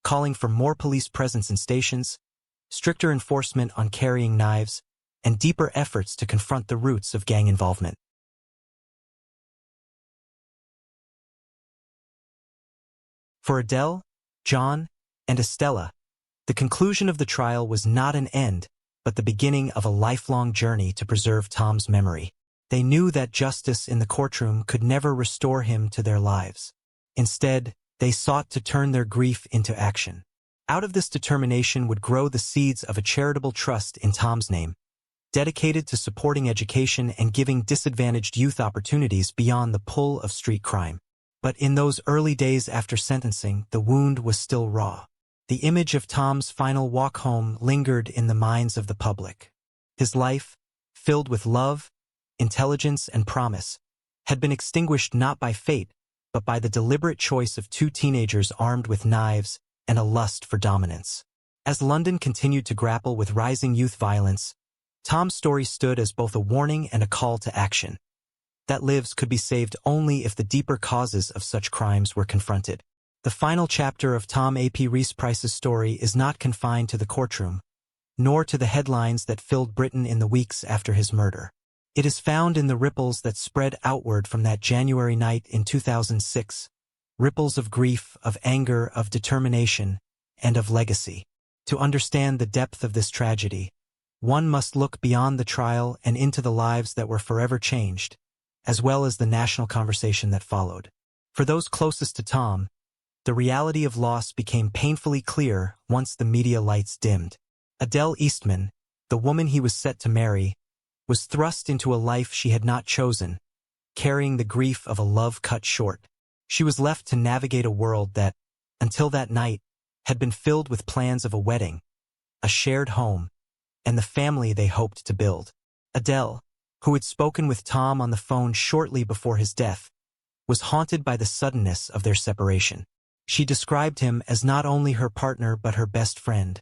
calling for more police presence in stations, stricter enforcement on carrying knives, and deeper efforts to confront the roots of gang involvement. For Adele, John, and Estella, the conclusion of the trial was not an end, but the beginning of a lifelong journey to preserve Tom's memory. They knew that justice in the courtroom could never restore him to their lives. Instead, they sought to turn their grief into action. Out of this determination would grow the seeds of a charitable trust in Tom's name, dedicated to supporting education and giving disadvantaged youth opportunities beyond the pull of street crime. But in those early days after sentencing, the wound was still raw. The image of Tom's final walk home lingered in the minds of the public. His life, filled with love, intelligence, and promise, had been extinguished not by fate, but by the deliberate choice of two teenagers armed with knives and a lust for dominance. As London continued to grapple with rising youth violence, Tom's story stood as both a warning and a call to action. That lives could be saved only if the deeper causes of such crimes were confronted. The final chapter of Tom A.P. Rees-Price's story is not confined to the courtroom, nor to the headlines that filled Britain in the weeks after his murder. It is found in the ripples that spread outward from that January night in 2006, ripples of grief, of anger, of determination, and of legacy. To understand the depth of this tragedy, one must look beyond the trial and into the lives that were forever changed, as well as the national conversation that followed. For those closest to Tom, the reality of loss became painfully clear once the media lights dimmed. Adele Eastman, the woman he was set to marry, was thrust into a life she had not chosen, carrying the grief of a love cut short. She was left to navigate a world that, until that night, had been filled with plans of a wedding, a shared home, and the family they hoped to build. Adele, who had spoken with Tom on the phone shortly before his death, was haunted by the suddenness of their separation. She described him as not only her partner but her best friend,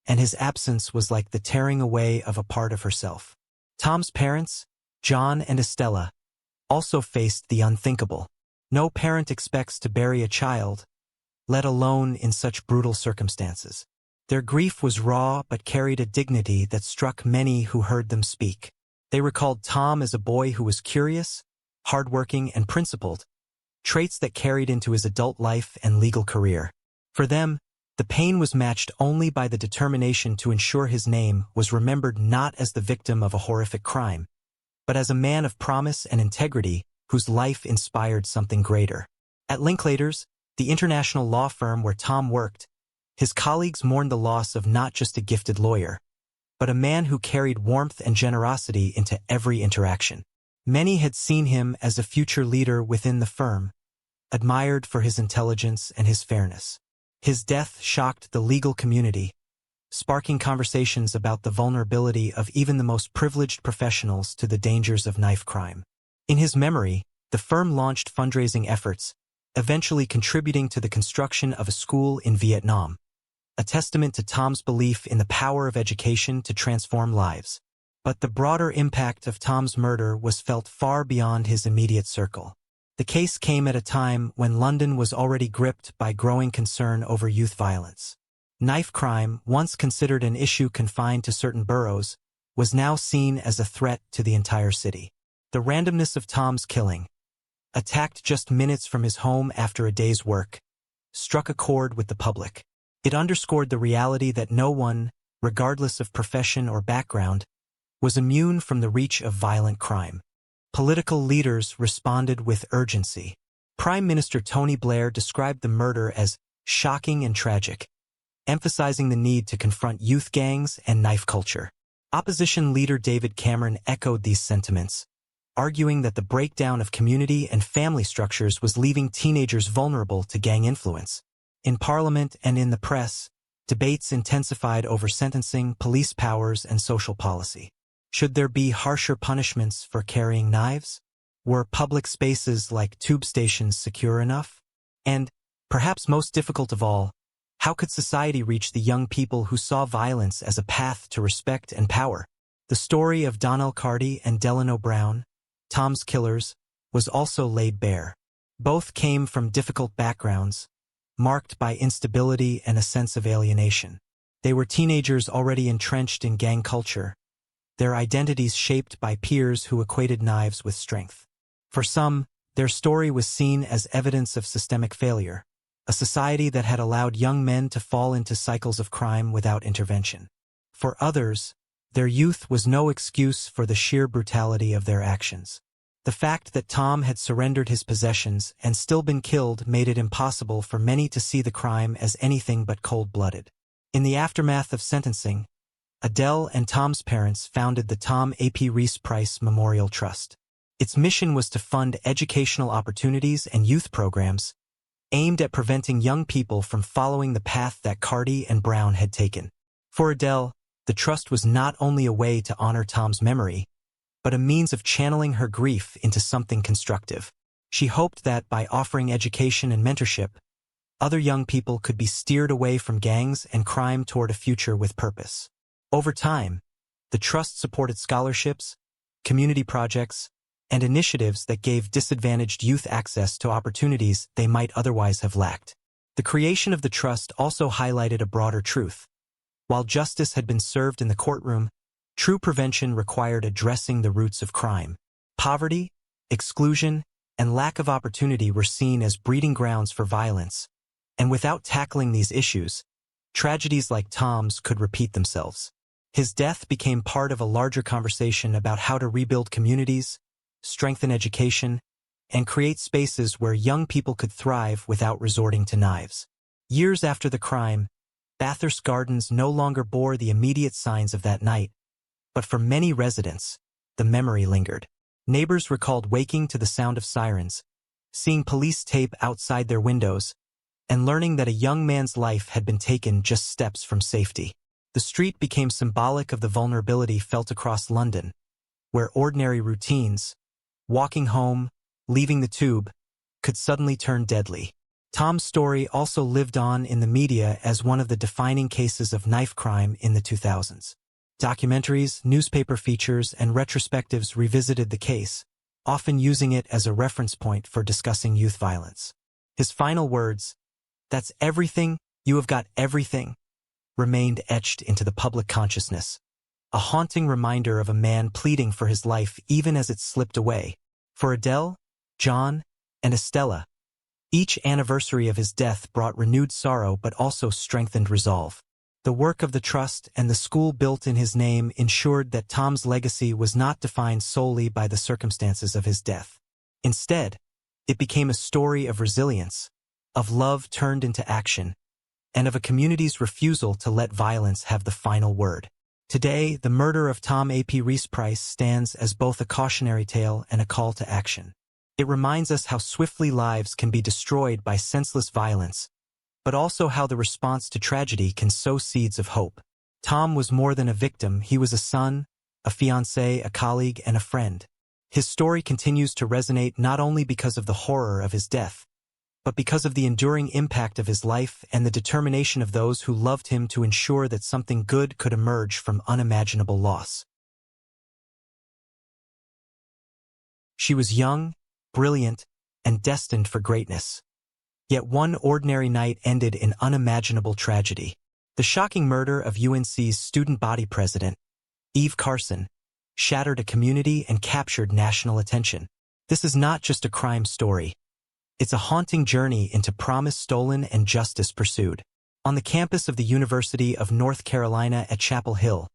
and his absence was like the tearing away of a part of herself. Tom's parents, John and Estella, also faced the unthinkable. No parent expects to bury a child, let alone in such brutal circumstances. Their grief was raw but carried a dignity that struck many who heard them speak. They recalled Tom as a boy who was curious, hardworking, and principled, traits that carried into his adult life and legal career. For them, the pain was matched only by the determination to ensure his name was remembered not as the victim of a horrific crime, but as a man of promise and integrity whose life inspired something greater. At Linklaters, the international law firm where Tom worked, his colleagues mourned the loss of not just a gifted lawyer, but a man who carried warmth and generosity into every interaction. Many had seen him as a future leader within the firm, admired for his intelligence and his fairness. His death shocked the legal community, sparking conversations about the vulnerability of even the most privileged professionals to the dangers of knife crime. In his memory, the firm launched fundraising efforts, eventually contributing to the construction of a school in Vietnam, a testament to Tom's belief in the power of education to transform lives. But the broader impact of Tom's murder was felt far beyond his immediate circle. The case came at a time when London was already gripped by growing concern over youth violence. Knife crime, once considered an issue confined to certain boroughs, was now seen as a threat to the entire city. The randomness of Tom's killing, attacked just minutes from his home after a day's work, struck a chord with the public. It underscored the reality that no one, regardless of profession or background, was immune from the reach of violent crime. Political leaders responded with urgency. Prime Minister Tony Blair described the murder as shocking and tragic, emphasizing the need to confront youth gangs and knife culture. Opposition leader David Cameron echoed these sentiments, arguing that the breakdown of community and family structures was leaving teenagers vulnerable to gang influence. In Parliament and in the press, debates intensified over sentencing, police powers, and social policy. Should there be harsher punishments for carrying knives? Were public spaces like tube stations secure enough? And, perhaps most difficult of all, how could society reach the young people who saw violence as a path to respect and power? The story of Donnell Carty and Delano Brown, Tom's killers, was also laid bare. Both came from difficult backgrounds, marked by instability and a sense of alienation. They were teenagers already entrenched in gang culture, their identities shaped by peers who equated knives with strength. For some, their story was seen as evidence of systemic failure, a society that had allowed young men to fall into cycles of crime without intervention. For others, their youth was no excuse for the sheer brutality of their actions. The fact that Tom had surrendered his possessions and still been killed made it impossible for many to see the crime as anything but cold-blooded. In the aftermath of sentencing, Adele and Tom's parents founded the Tom A.P. Reese Price Memorial Trust. Its mission was to fund educational opportunities and youth programs aimed at preventing young people from following the path that Carty and Brown had taken. For Adele, the trust was not only a way to honor Tom's memory, but a means of channeling her grief into something constructive. She hoped that by offering education and mentorship, other young people could be steered away from gangs and crime toward a future with purpose. Over time, the trust supported scholarships, community projects, and initiatives that gave disadvantaged youth access to opportunities they might otherwise have lacked. The creation of the trust also highlighted a broader truth. While justice had been served in the courtroom, true prevention required addressing the roots of crime. Poverty, exclusion, and lack of opportunity were seen as breeding grounds for violence, and without tackling these issues, tragedies like Tom's could repeat themselves. His death became part of a larger conversation about how to rebuild communities, strengthen education, and create spaces where young people could thrive without resorting to knives. Years after the crime, Bathurst Gardens no longer bore the immediate signs of that night, but for many residents, the memory lingered. Neighbors recalled waking to the sound of sirens, seeing police tape outside their windows, and learning that a young man's life had been taken just steps from safety. The street became symbolic of the vulnerability felt across London, where ordinary routines, walking home, leaving the tube, could suddenly turn deadly. Tom's story also lived on in the media as one of the defining cases of knife crime in the 2000s. Documentaries, newspaper features, and retrospectives revisited the case, often using it as a reference point for discussing youth violence. His final words, "That's everything, you have got everything," remained etched into the public consciousness, a haunting reminder of a man pleading for his life even as it slipped away. For Adele, John, and Estella, each anniversary of his death brought renewed sorrow but also strengthened resolve. The work of the trust and the school built in his name ensured that Tom's legacy was not defined solely by the circumstances of his death. Instead, it became a story of resilience, of love turned into action, and of a community's refusal to let violence have the final word. Today, the murder of Tom A.P. Reese-Price stands as both a cautionary tale and a call to action. It reminds us how swiftly lives can be destroyed by senseless violence, but also how the response to tragedy can sow seeds of hope. Tom was more than a victim, he was a son, a fiancé, a colleague, and a friend. His story continues to resonate not only because of the horror of his death, but because of the enduring impact of his life and the determination of those who loved him to ensure that something good could emerge from unimaginable loss. She was young, brilliant, and destined for greatness. Yet one ordinary night ended in unimaginable tragedy. The shocking murder of UNC's student body president, Eve Carson, shattered a community and captured national attention. This is not just a crime story. It's a haunting journey into promise stolen and justice pursued. On the campus of the University of North Carolina at Chapel Hill,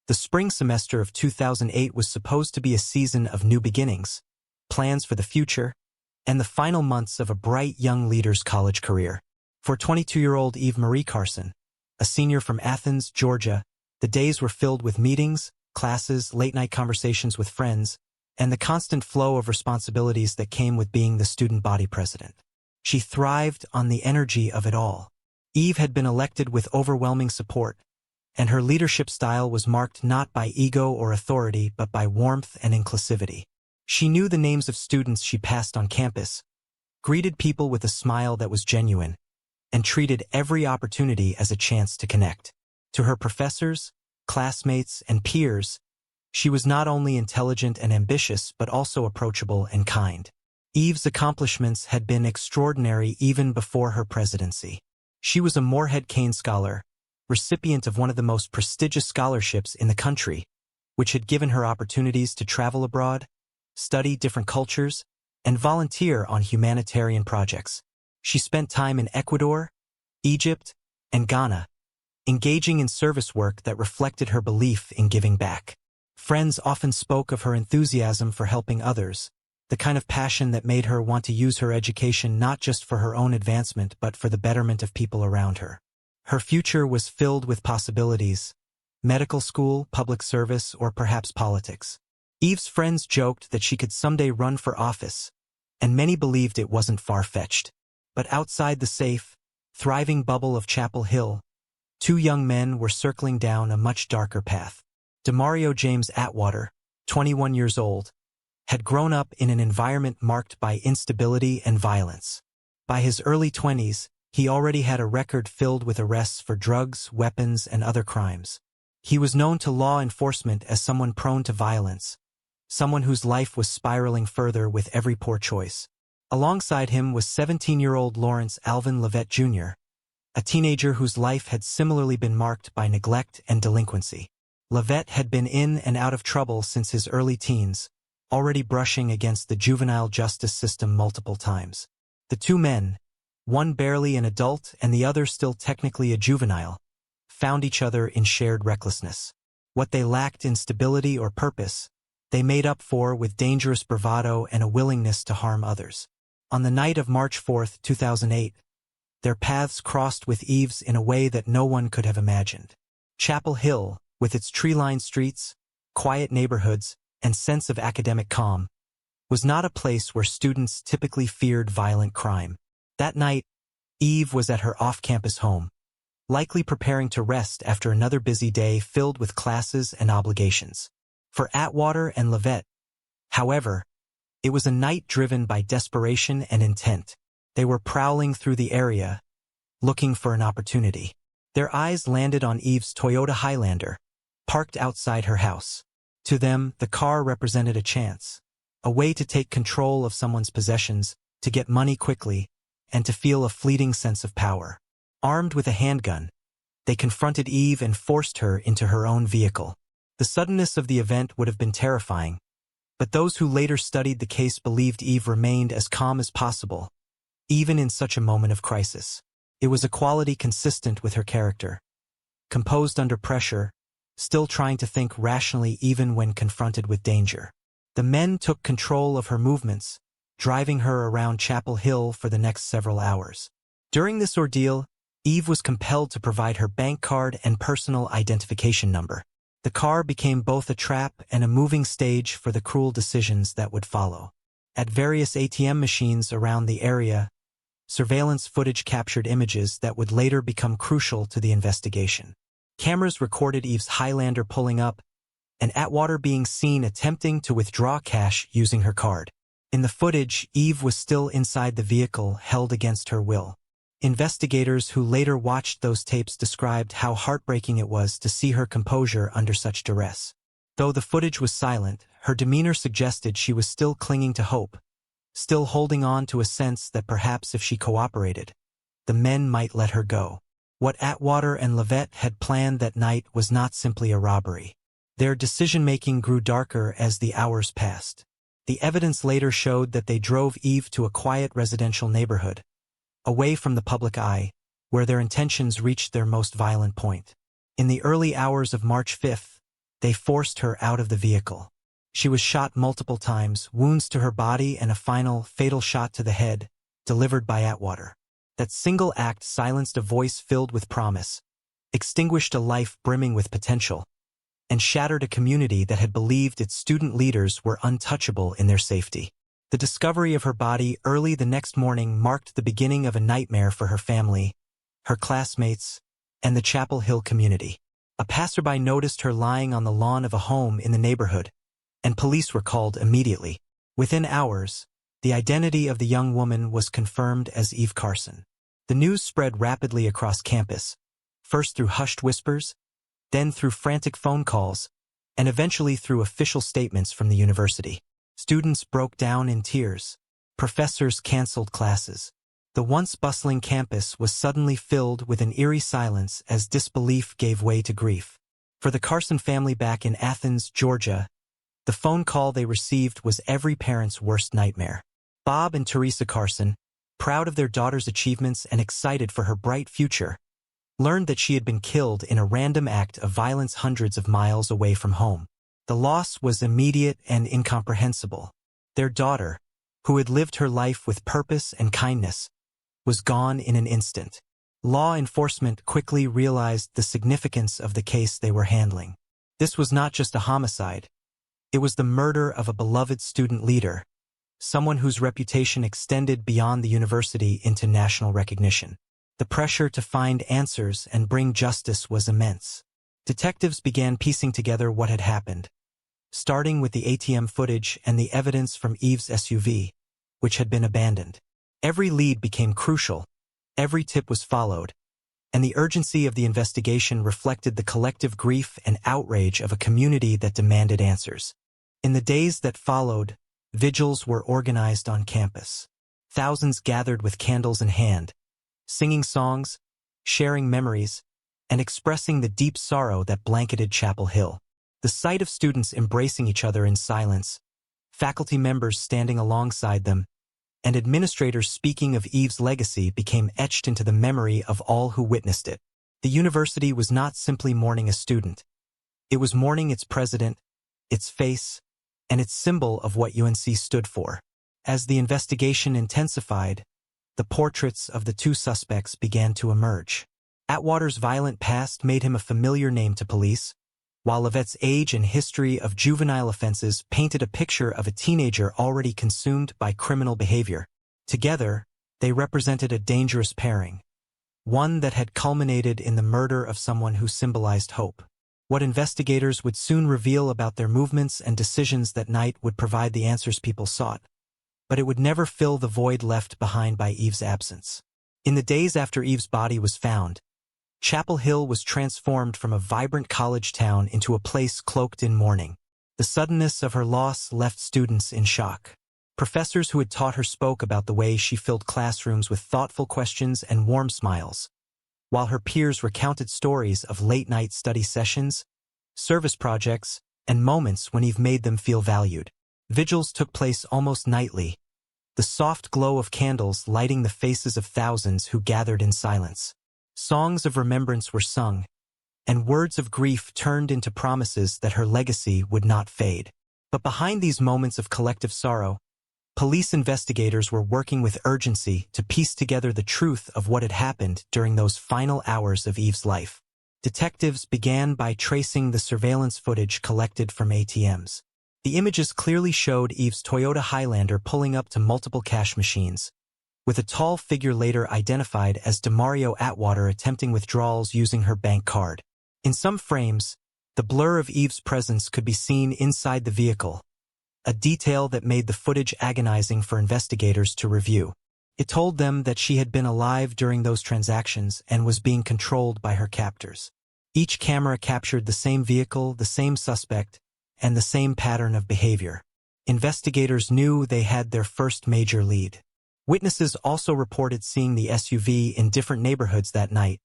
the spring semester of 2008 was supposed to be a season of new beginnings, plans for the future, and the final months of a bright young leader's college career. For 22-year-old Eve Marie Carson, a senior from Athens, Georgia, the days were filled with meetings, classes, late-night conversations with friends, and the constant flow of responsibilities that came with being the student body president. She thrived on the energy of it all. Eve had been elected with overwhelming support, and her leadership style was marked not by ego or authority but by warmth and inclusivity. She knew the names of students she passed on campus, greeted people with a smile that was genuine, and treated every opportunity as a chance to connect. To her professors, classmates, and peers, she was not only intelligent and ambitious but also approachable and kind. Eve's accomplishments had been extraordinary even before her presidency. She was a Morehead Cain Scholar, recipient of one of the most prestigious scholarships in the country, which had given her opportunities to travel abroad, study different cultures, and volunteer on humanitarian projects. She spent time in Ecuador, Egypt, and Ghana, engaging in service work that reflected her belief in giving back. Friends often spoke of her enthusiasm for helping others, the kind of passion that made her want to use her education not just for her own advancement but for the betterment of people around her. Her future was filled with possibilities: medical school, public service, or perhaps politics. Eve's friends joked that she could someday run for office, and many believed it wasn't far-fetched. But outside the safe, thriving bubble of Chapel Hill, two young men were circling down a much darker path. Demario James Atwater, 21 years old, had grown up in an environment marked by instability and violence. By his early 20s, he already had a record filled with arrests for drugs, weapons, and other crimes. He was known to law enforcement as someone prone to violence, someone whose life was spiraling further with every poor choice. Alongside him was 17-year-old Lawrence Alvin Levet Jr., a teenager whose life had similarly been marked by neglect and delinquency. Levet had been in and out of trouble since his early teens, already brushing against the juvenile justice system multiple times. The two men, one barely an adult and the other still technically a juvenile, found each other in shared recklessness. What they lacked in stability or purpose, they made up for with dangerous bravado and a willingness to harm others. On the night of March 4, 2008, their paths crossed with Eve's in a way that no one could have imagined. Chapel Hill, with its tree-lined streets, quiet neighborhoods, and sense of academic calm, was not a place where students typically feared violent crime. That night, Eve was at her off-campus home, likely preparing to rest after another busy day filled with classes and obligations. For Atwater and Levet, however, It was a night driven by desperation and intent. They were prowling through the area, looking for an opportunity. Their eyes landed on Eve's Toyota Highlander, parked outside her house. To them, the car represented a chance, a way to take control of someone's possessions, to get money quickly, and to feel a fleeting sense of power. Armed with a handgun, they confronted Eve and forced her into her own vehicle. The suddenness of the event would have been terrifying, but those who later studied the case believed Eve remained as calm as possible, even in such a moment of crisis. It was a quality consistent with her character. Composed under pressure, still trying to think rationally even when confronted with danger. The men took control of her movements, driving her around Chapel Hill for the next several hours. During this ordeal, Eve was compelled to provide her bank card and personal identification number. The car became both a trap and a moving stage for the cruel decisions that would follow. At various ATM machines around the area, surveillance footage captured images that would later become crucial to the investigation. Cameras recorded Eve's Highlander pulling up, and Atwater being seen attempting to withdraw cash using her card. In the footage, Eve was still inside the vehicle, held against her will. Investigators who later watched those tapes described how heartbreaking it was to see her composure under such duress. Though the footage was silent, her demeanor suggested she was still clinging to hope, still holding on to a sense that perhaps if she cooperated, the men might let her go. What Atwater and Levette had planned that night was not simply a robbery. Their decision-making grew darker as the hours passed. The evidence later showed that they drove Eve to a quiet residential neighborhood, away from the public eye, where their intentions reached their most violent point. In the early hours of March 5th, they forced her out of the vehicle. She was shot multiple times, wounds to her body and a final, fatal shot to the head, delivered by Atwater. That single act silenced a voice filled with promise, extinguished a life brimming with potential, and shattered a community that had believed its student leaders were untouchable in their safety. The discovery of her body early the next morning marked the beginning of a nightmare for her family, her classmates, and the Chapel Hill community. A passerby noticed her lying on the lawn of a home in the neighborhood, and police were called immediately. Within hours, the identity of the young woman was confirmed as Eve Carson. The news spread rapidly across campus, first through hushed whispers, then through frantic phone calls, and eventually through official statements from the university. Students broke down in tears. Professors canceled classes. The once bustling campus was suddenly filled with an eerie silence as disbelief gave way to grief. For the Carson family back in Athens, Georgia, the phone call they received was every parent's worst nightmare. Bob and Teresa Carson, proud of their daughter's achievements and excited for her bright future, learned that she had been killed in a random act of violence hundreds of miles away from home. The loss was immediate and incomprehensible. Their daughter, who had lived her life with purpose and kindness, was gone in an instant. Law enforcement quickly realized the significance of the case they were handling. This was not just a homicide. It was the murder of a beloved student leader, someone whose reputation extended beyond the university into national recognition. The pressure to find answers and bring justice was immense. Detectives began piecing together what had happened, starting with the ATM footage and the evidence from Eve's SUV, which had been abandoned. Every lead became crucial, every tip was followed, and the urgency of the investigation reflected the collective grief and outrage of a community that demanded answers. In the days that followed, vigils were organized on campus. Thousands gathered with candles in hand, singing songs, sharing memories, and expressing the deep sorrow that blanketed Chapel Hill. The sight of students embracing each other in silence, faculty members standing alongside them, and administrators speaking of Eve's legacy became etched into the memory of all who witnessed it. The university was not simply mourning a student. It was mourning its president, its face, and its symbol of what UNC stood for. As the investigation intensified, the portraits of the two suspects began to emerge. Atwater's violent past made him a familiar name to police, while Levette's age and history of juvenile offenses painted a picture of a teenager already consumed by criminal behavior. Together, they represented a dangerous pairing, one that had culminated in the murder of someone who symbolized hope. What investigators would soon reveal about their movements and decisions that night would provide the answers people sought. but it would never fill the void left behind by Eve's absence. In the days after Eve's body was found, Chapel Hill was transformed from a vibrant college town into a place cloaked in mourning. The suddenness of her loss left students in shock. Professors who had taught her spoke about the way she filled classrooms with thoughtful questions and warm smiles, while her peers recounted stories of late-night study sessions, service projects, and moments when Eve made them feel valued. Vigils took place almost nightly, the soft glow of candles lighting the faces of thousands who gathered in silence. Songs of remembrance were sung, and words of grief turned into promises that her legacy would not fade. But behind these moments of collective sorrow, police investigators were working with urgency to piece together the truth of what had happened during those final hours of Eve's life. Detectives began by tracing the surveillance footage collected from ATMs. The images clearly showed Eve's Toyota Highlander pulling up to multiple cash machines, with a tall figure later identified as Demario Atwater attempting withdrawals using her bank card. In some frames, the blur of Eve's presence could be seen inside the vehicle, a detail that made the footage agonizing for investigators to review. It told them that she had been alive during those transactions and was being controlled by her captors. Each camera captured the same vehicle, the same suspect, and the same pattern of behavior. Investigators knew they had their first major lead. Witnesses also reported seeing the SUV in different neighborhoods that night,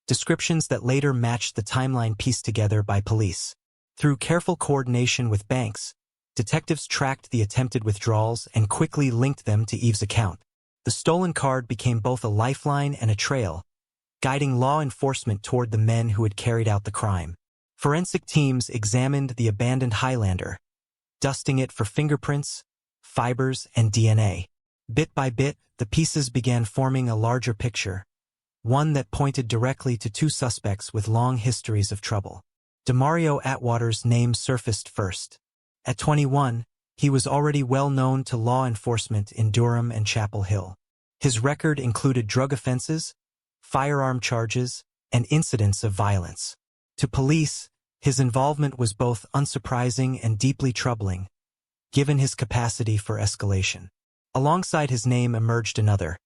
descriptions that later matched the timeline pieced together by police. Through careful coordination with banks, detectives tracked the attempted withdrawals and quickly linked them to Eve's account. The stolen card became both a lifeline and a trail, guiding law enforcement toward the men who had carried out the crime. Forensic teams examined the abandoned Highlander, dusting it for fingerprints, fibers, and DNA. Bit by bit, the pieces began forming a larger picture, one that pointed directly to two suspects with long histories of trouble. Demario Atwater's name surfaced first. At 21, he was already well known to law enforcement in Durham and Chapel Hill. His record included drug offenses, firearm charges, and incidents of violence. To police, his involvement was both unsurprising and deeply troubling, given his capacity for escalation. Alongside his name emerged another,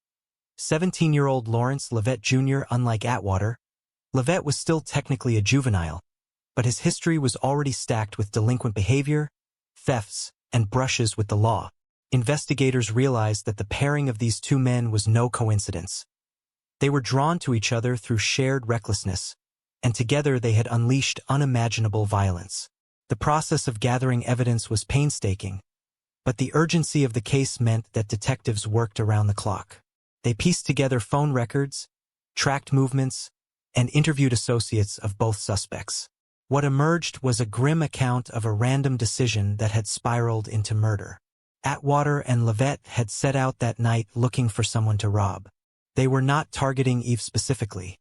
17-year-old Lawrence Levitt Jr. Unlike Atwater, Levitt was still technically a juvenile, but his history was already stacked with delinquent behavior, thefts, and brushes with the law. Investigators realized that the pairing of these two men was no coincidence. They were drawn to each other through shared recklessness, and together they had unleashed unimaginable violence. The process of gathering evidence was painstaking, but the urgency of the case meant that detectives worked around the clock. They pieced together phone records, tracked movements, and interviewed associates of both suspects. What emerged was a grim account of a random decision that had spiraled into murder. Atwater and Levitt had set out that night looking for someone to rob. They were not targeting Eve specifically.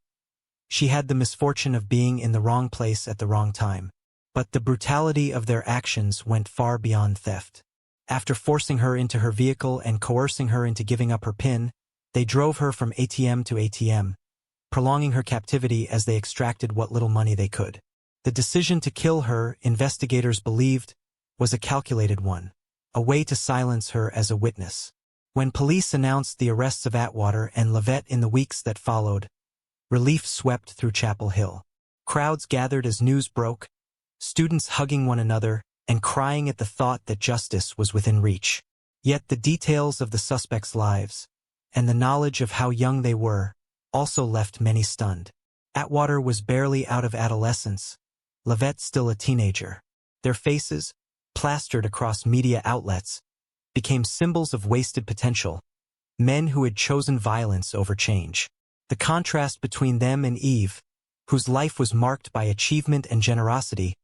She had the misfortune of being in the wrong place at the wrong time. But the brutality of their actions went far beyond theft. After forcing her into her vehicle and coercing her into giving up her PIN, they drove her from ATM to ATM, prolonging her captivity as they extracted what little money they could. The decision to kill her, investigators believed, was a calculated one, a way to silence her as a witness. When police announced the arrests of Atwater and Levitt in the weeks that followed, relief swept through Chapel Hill. Crowds gathered as news broke, students hugging one another and crying at the thought that justice was within reach. Yet the details of the suspects' lives, and the knowledge of how young they were, also left many stunned. Atwater was barely out of adolescence, Levitt still a teenager. Their faces, plastered across media outlets, became symbols of wasted potential, men who had chosen violence over change. The contrast between them and Eve, whose life was marked by achievement and generosity,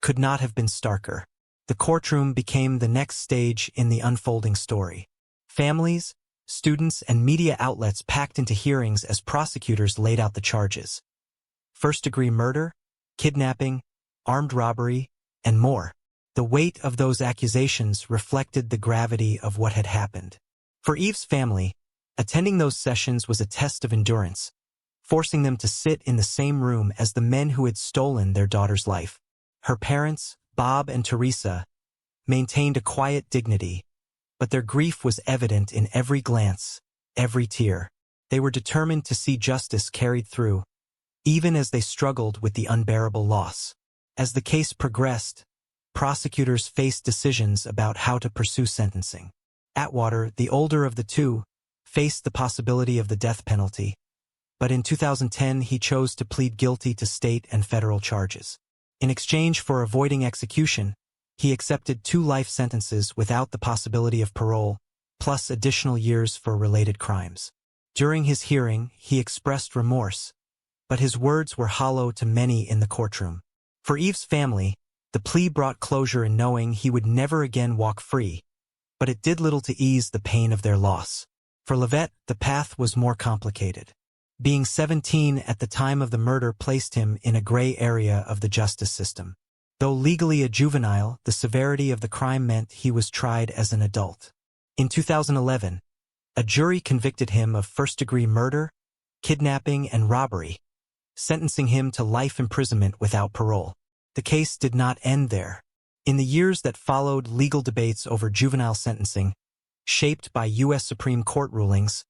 could not have been starker. The courtroom became the next stage in the unfolding story. Families, students, and media outlets packed into hearings as prosecutors laid out the charges. First-degree murder, kidnapping, armed robbery, and more. The weight of those accusations reflected the gravity of what had happened. For Eve's family, attending those sessions was a test of endurance, forcing them to sit in the same room as the men who had stolen their daughter's life. Her parents, Bob and Teresa, maintained a quiet dignity, but their grief was evident in every glance, every tear. They were determined to see justice carried through, even as they struggled with the unbearable loss. As the case progressed, prosecutors faced decisions about how to pursue sentencing. Atwater, the older of the two, faced the possibility of the death penalty, but in 2010 he chose to plead guilty to state and federal charges. In exchange for avoiding execution, he accepted 2 life sentences without the possibility of parole, plus additional years for related crimes. During his hearing, he expressed remorse, but his words were hollow to many in the courtroom. For Eve's family, the plea brought closure in knowing he would never again walk free, but it did little to ease the pain of their loss. For Livette, the path was more complicated. Being 17 at the time of the murder placed him in a gray area of the justice system. Though legally a juvenile, the severity of the crime meant he was tried as an adult. In 2011, a jury convicted him of first-degree murder, kidnapping, and robbery, sentencing him to life imprisonment without parole. The case did not end there. In the years that followed, legal debates over juvenile sentencing, shaped by U.S. Supreme Court rulings,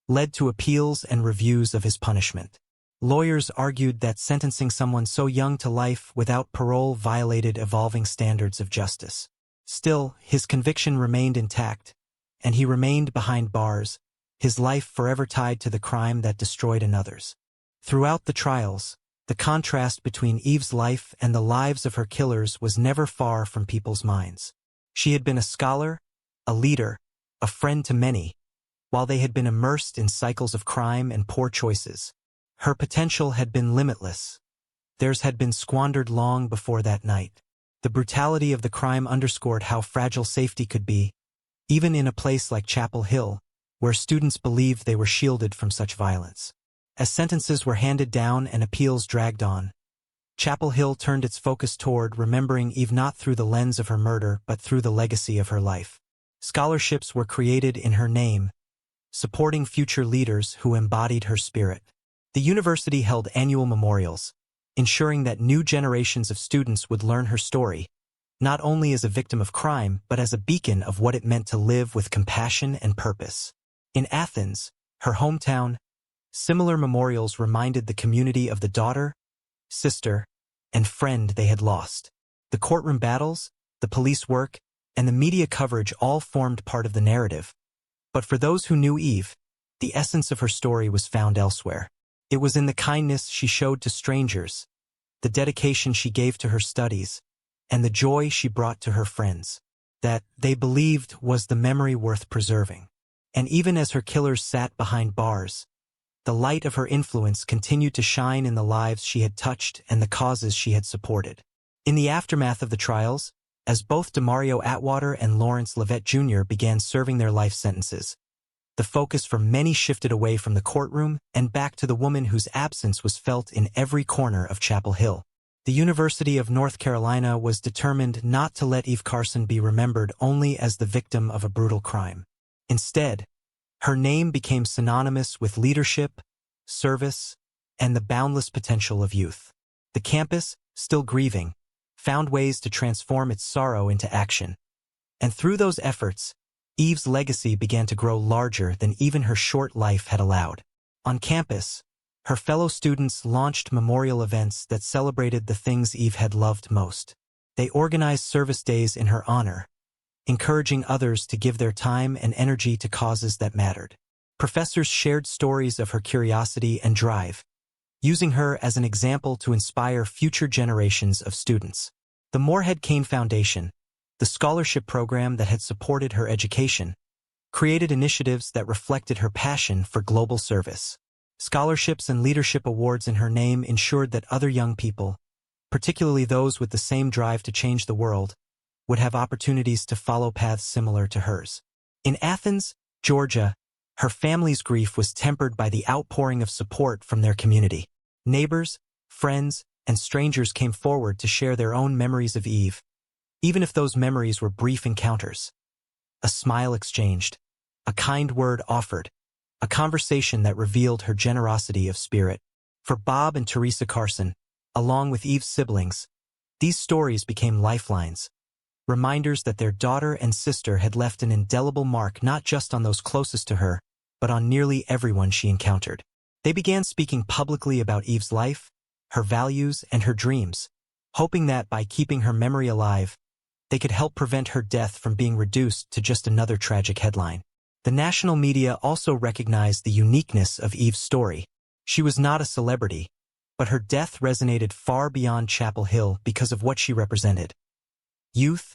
led to appeals and reviews of his punishment. Lawyers argued that sentencing someone so young to life without parole violated evolving standards of justice. Still, his conviction remained intact, and he remained behind bars, his life forever tied to the crime that destroyed another's. Throughout the trials, the contrast between Eve's life and the lives of her killers was never far from people's minds. She had been a scholar, a leader, a friend to many, while they had been immersed in cycles of crime and poor choices. Her potential had been limitless. Theirs had been squandered long before that night. The brutality of the crime underscored how fragile safety could be, even in a place like Chapel Hill, where students believed they were shielded from such violence. As sentences were handed down and appeals dragged on, Chapel Hill turned its focus toward remembering Eve not through the lens of her murder but through the legacy of her life. Scholarships were created in her name, supporting future leaders who embodied her spirit. The university held annual memorials, ensuring that new generations of students would learn her story, not only as a victim of crime but as a beacon of what it meant to live with compassion and purpose. In Athens, her hometown, similar memorials reminded the community of the daughter, sister, and friend they had lost. The courtroom battles, the police work, and the media coverage all formed part of the narrative. But for those who knew Eve, the essence of her story was found elsewhere. It was in the kindness she showed to strangers, the dedication she gave to her studies, and the joy she brought to her friends, that they believed was the memory worth preserving. And even as her killers sat behind bars, the light of her influence continued to shine in the lives she had touched and the causes she had supported. In the aftermath of the trials, as both Demario Atwater and Lawrence Livette Jr. began serving their life sentences, the focus for many shifted away from the courtroom and back to the woman whose absence was felt in every corner of Chapel Hill. The University of North Carolina was determined not to let Eve Carson be remembered only as the victim of a brutal crime. Instead, her name became synonymous with leadership, service, and the boundless potential of youth. The campus, still grieving, found ways to transform its sorrow into action. And through those efforts, Eve's legacy began to grow larger than even her short life had allowed. On campus, her fellow students launched memorial events that celebrated the things Eve had loved most. They organized service days in her honor, encouraging others to give their time and energy to causes that mattered. Professors shared stories of her curiosity and drive, using her as an example to inspire future generations of students. The Moorhead Cain Foundation, the scholarship program that had supported her education, created initiatives that reflected her passion for global service. Scholarships and leadership awards in her name ensured that other young people, particularly those with the same drive to change the world, would have opportunities to follow paths similar to hers. In Athens, Georgia, her family's grief was tempered by the outpouring of support from their community. Neighbors, friends, and strangers came forward to share their own memories of Eve, even if those memories were brief encounters. A smile exchanged, a kind word offered, a conversation that revealed her generosity of spirit. For Bob and Teresa Carson, along with Eve's siblings, these stories became lifelines, reminders that their daughter and sister had left an indelible mark not just on those closest to her, but on nearly everyone she encountered. They began speaking publicly about Eve's life, her values, and her dreams, hoping that by keeping her memory alive, they could help prevent her death from being reduced to just another tragic headline. The national media also recognized the uniqueness of Eve's story. She was not a celebrity, but her death resonated far beyond Chapel Hill because of what she represented: youth,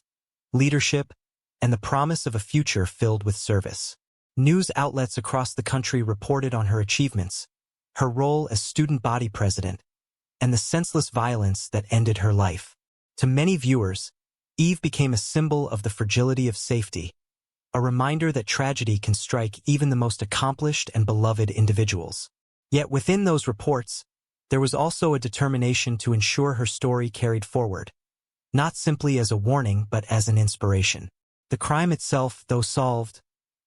leadership, and the promise of a future filled with service. News outlets across the country reported on her achievements, her role as student body president, and the senseless violence that ended her life. To many viewers, Eve became a symbol of the fragility of safety, a reminder that tragedy can strike even the most accomplished and beloved individuals. Yet within those reports, there was also a determination to ensure her story carried forward, not simply as a warning but as an inspiration. The crime itself, though solved,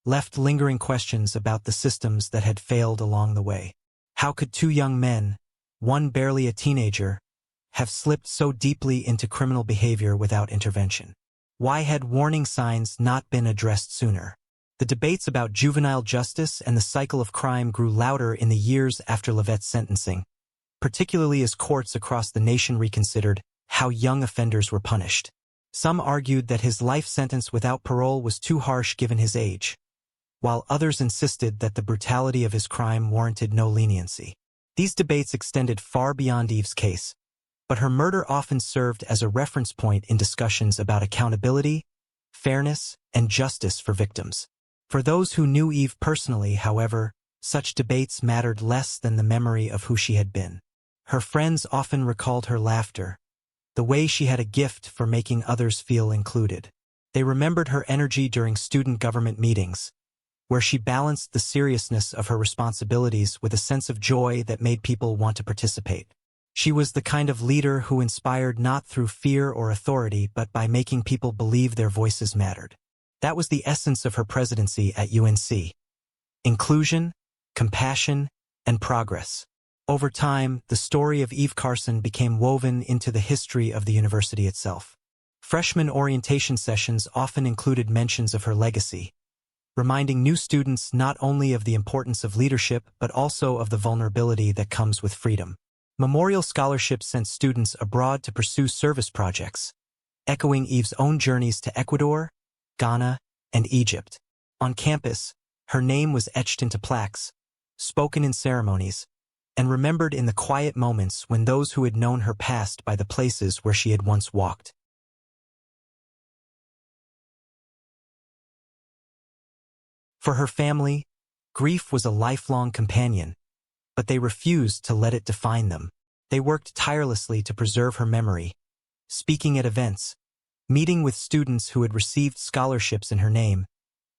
left lingering questions about the systems that had failed along the way. How could two young men, one barely a teenager, have slipped so deeply into criminal behavior without intervention? Why had warning signs not been addressed sooner? The debates about juvenile justice and the cycle of crime grew louder in the years after Levette's sentencing, particularly as courts across the nation reconsidered how young offenders were punished. Some argued that his life sentence without parole was too harsh given his age, while others insisted that the brutality of his crime warranted no leniency. These debates extended far beyond Eve's case, but her murder often served as a reference point in discussions about accountability, fairness, and justice for victims. For those who knew Eve personally, however, such debates mattered less than the memory of who she had been. Her friends often recalled her laughter, the way she had a gift for making others feel included. They remembered her energy during student government meetings, where she balanced the seriousness of her responsibilities with a sense of joy that made people want to participate. She was the kind of leader who inspired not through fear or authority but by making people believe their voices mattered. That was the essence of her presidency at UNC: inclusion, compassion, and progress. Over time, the story of Eve Carson became woven into the history of the university itself. Freshman orientation sessions often included mentions of her legacy, reminding new students not only of the importance of leadership but also of the vulnerability that comes with freedom. Memorial scholarships sent students abroad to pursue service projects, echoing Eve's own journeys to Ecuador, Ghana, and Egypt. On campus, her name was etched into plaques, spoken in ceremonies, and remembered in the quiet moments when those who had known her passed by the places where she had once walked. For her family, grief was a lifelong companion, but they refused to let it define them. They worked tirelessly to preserve her memory, speaking at events, meeting with students who had received scholarships in her name,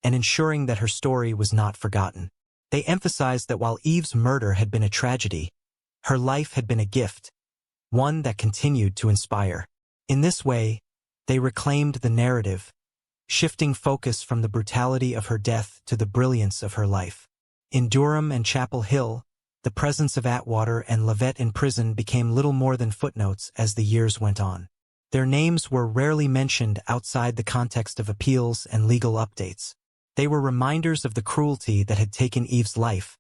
and ensuring that her story was not forgotten. They emphasized that while Eve's murder had been a tragedy, her life had been a gift, one that continued to inspire. In this way, they reclaimed the narrative, shifting focus from the brutality of her death to the brilliance of her life. In Durham and Chapel Hill, the presence of Atwater and Levette in prison became little more than footnotes as the years went on. Their names were rarely mentioned outside the context of appeals and legal updates. They were reminders of the cruelty that had taken Eve's life,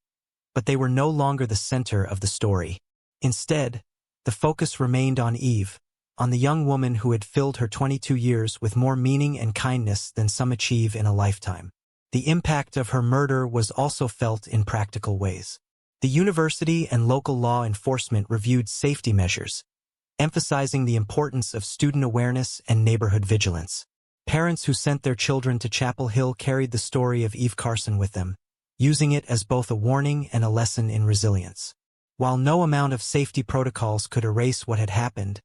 but they were no longer the center of the story. Instead, the focus remained on Eve, on the young woman who had filled her 22 years with more meaning and kindness than some achieve in a lifetime. The impact of her murder was also felt in practical ways. The university and local law enforcement reviewed safety measures, emphasizing the importance of student awareness and neighborhood vigilance. Parents who sent their children to Chapel Hill carried the story of Eve Carson with them, using it as both a warning and a lesson in resilience. While no amount of safety protocols could erase what had happened,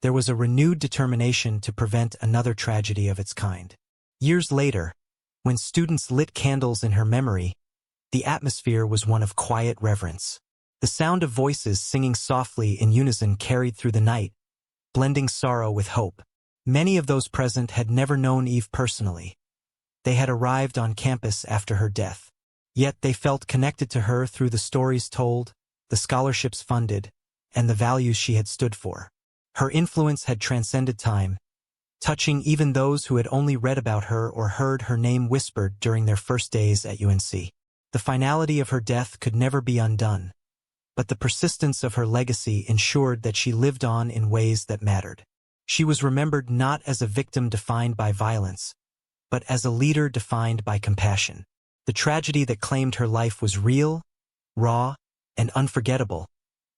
there was a renewed determination to prevent another tragedy of its kind. Years later, when students lit candles in her memory, the atmosphere was one of quiet reverence. The sound of voices singing softly in unison carried through the night, blending sorrow with hope. Many of those present had never known Eve personally. They had arrived on campus after her death. Yet they felt connected to her through the stories told, the scholarships funded, and the values she had stood for. Her influence had transcended time, touching even those who had only read about her or heard her name whispered during their first days at UNC. The finality of her death could never be undone, but the persistence of her legacy ensured that she lived on in ways that mattered. She was remembered not as a victim defined by violence, but as a leader defined by compassion. The tragedy that claimed her life was real, raw, and unforgettable,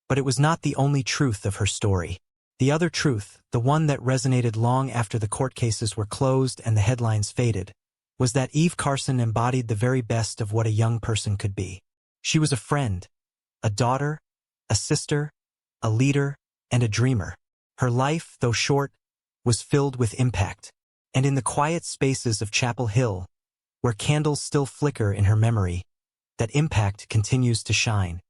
but it was not the only truth of her story. The other truth, the one that resonated long after the court cases were closed and the headlines faded, was that Eve Carson embodied the very best of what a young person could be. She was a friend, a daughter, a sister, a leader, and a dreamer. Her life, though short, was filled with impact, and in the quiet spaces of Chapel Hill, where candles still flicker in her memory, that impact continues to shine.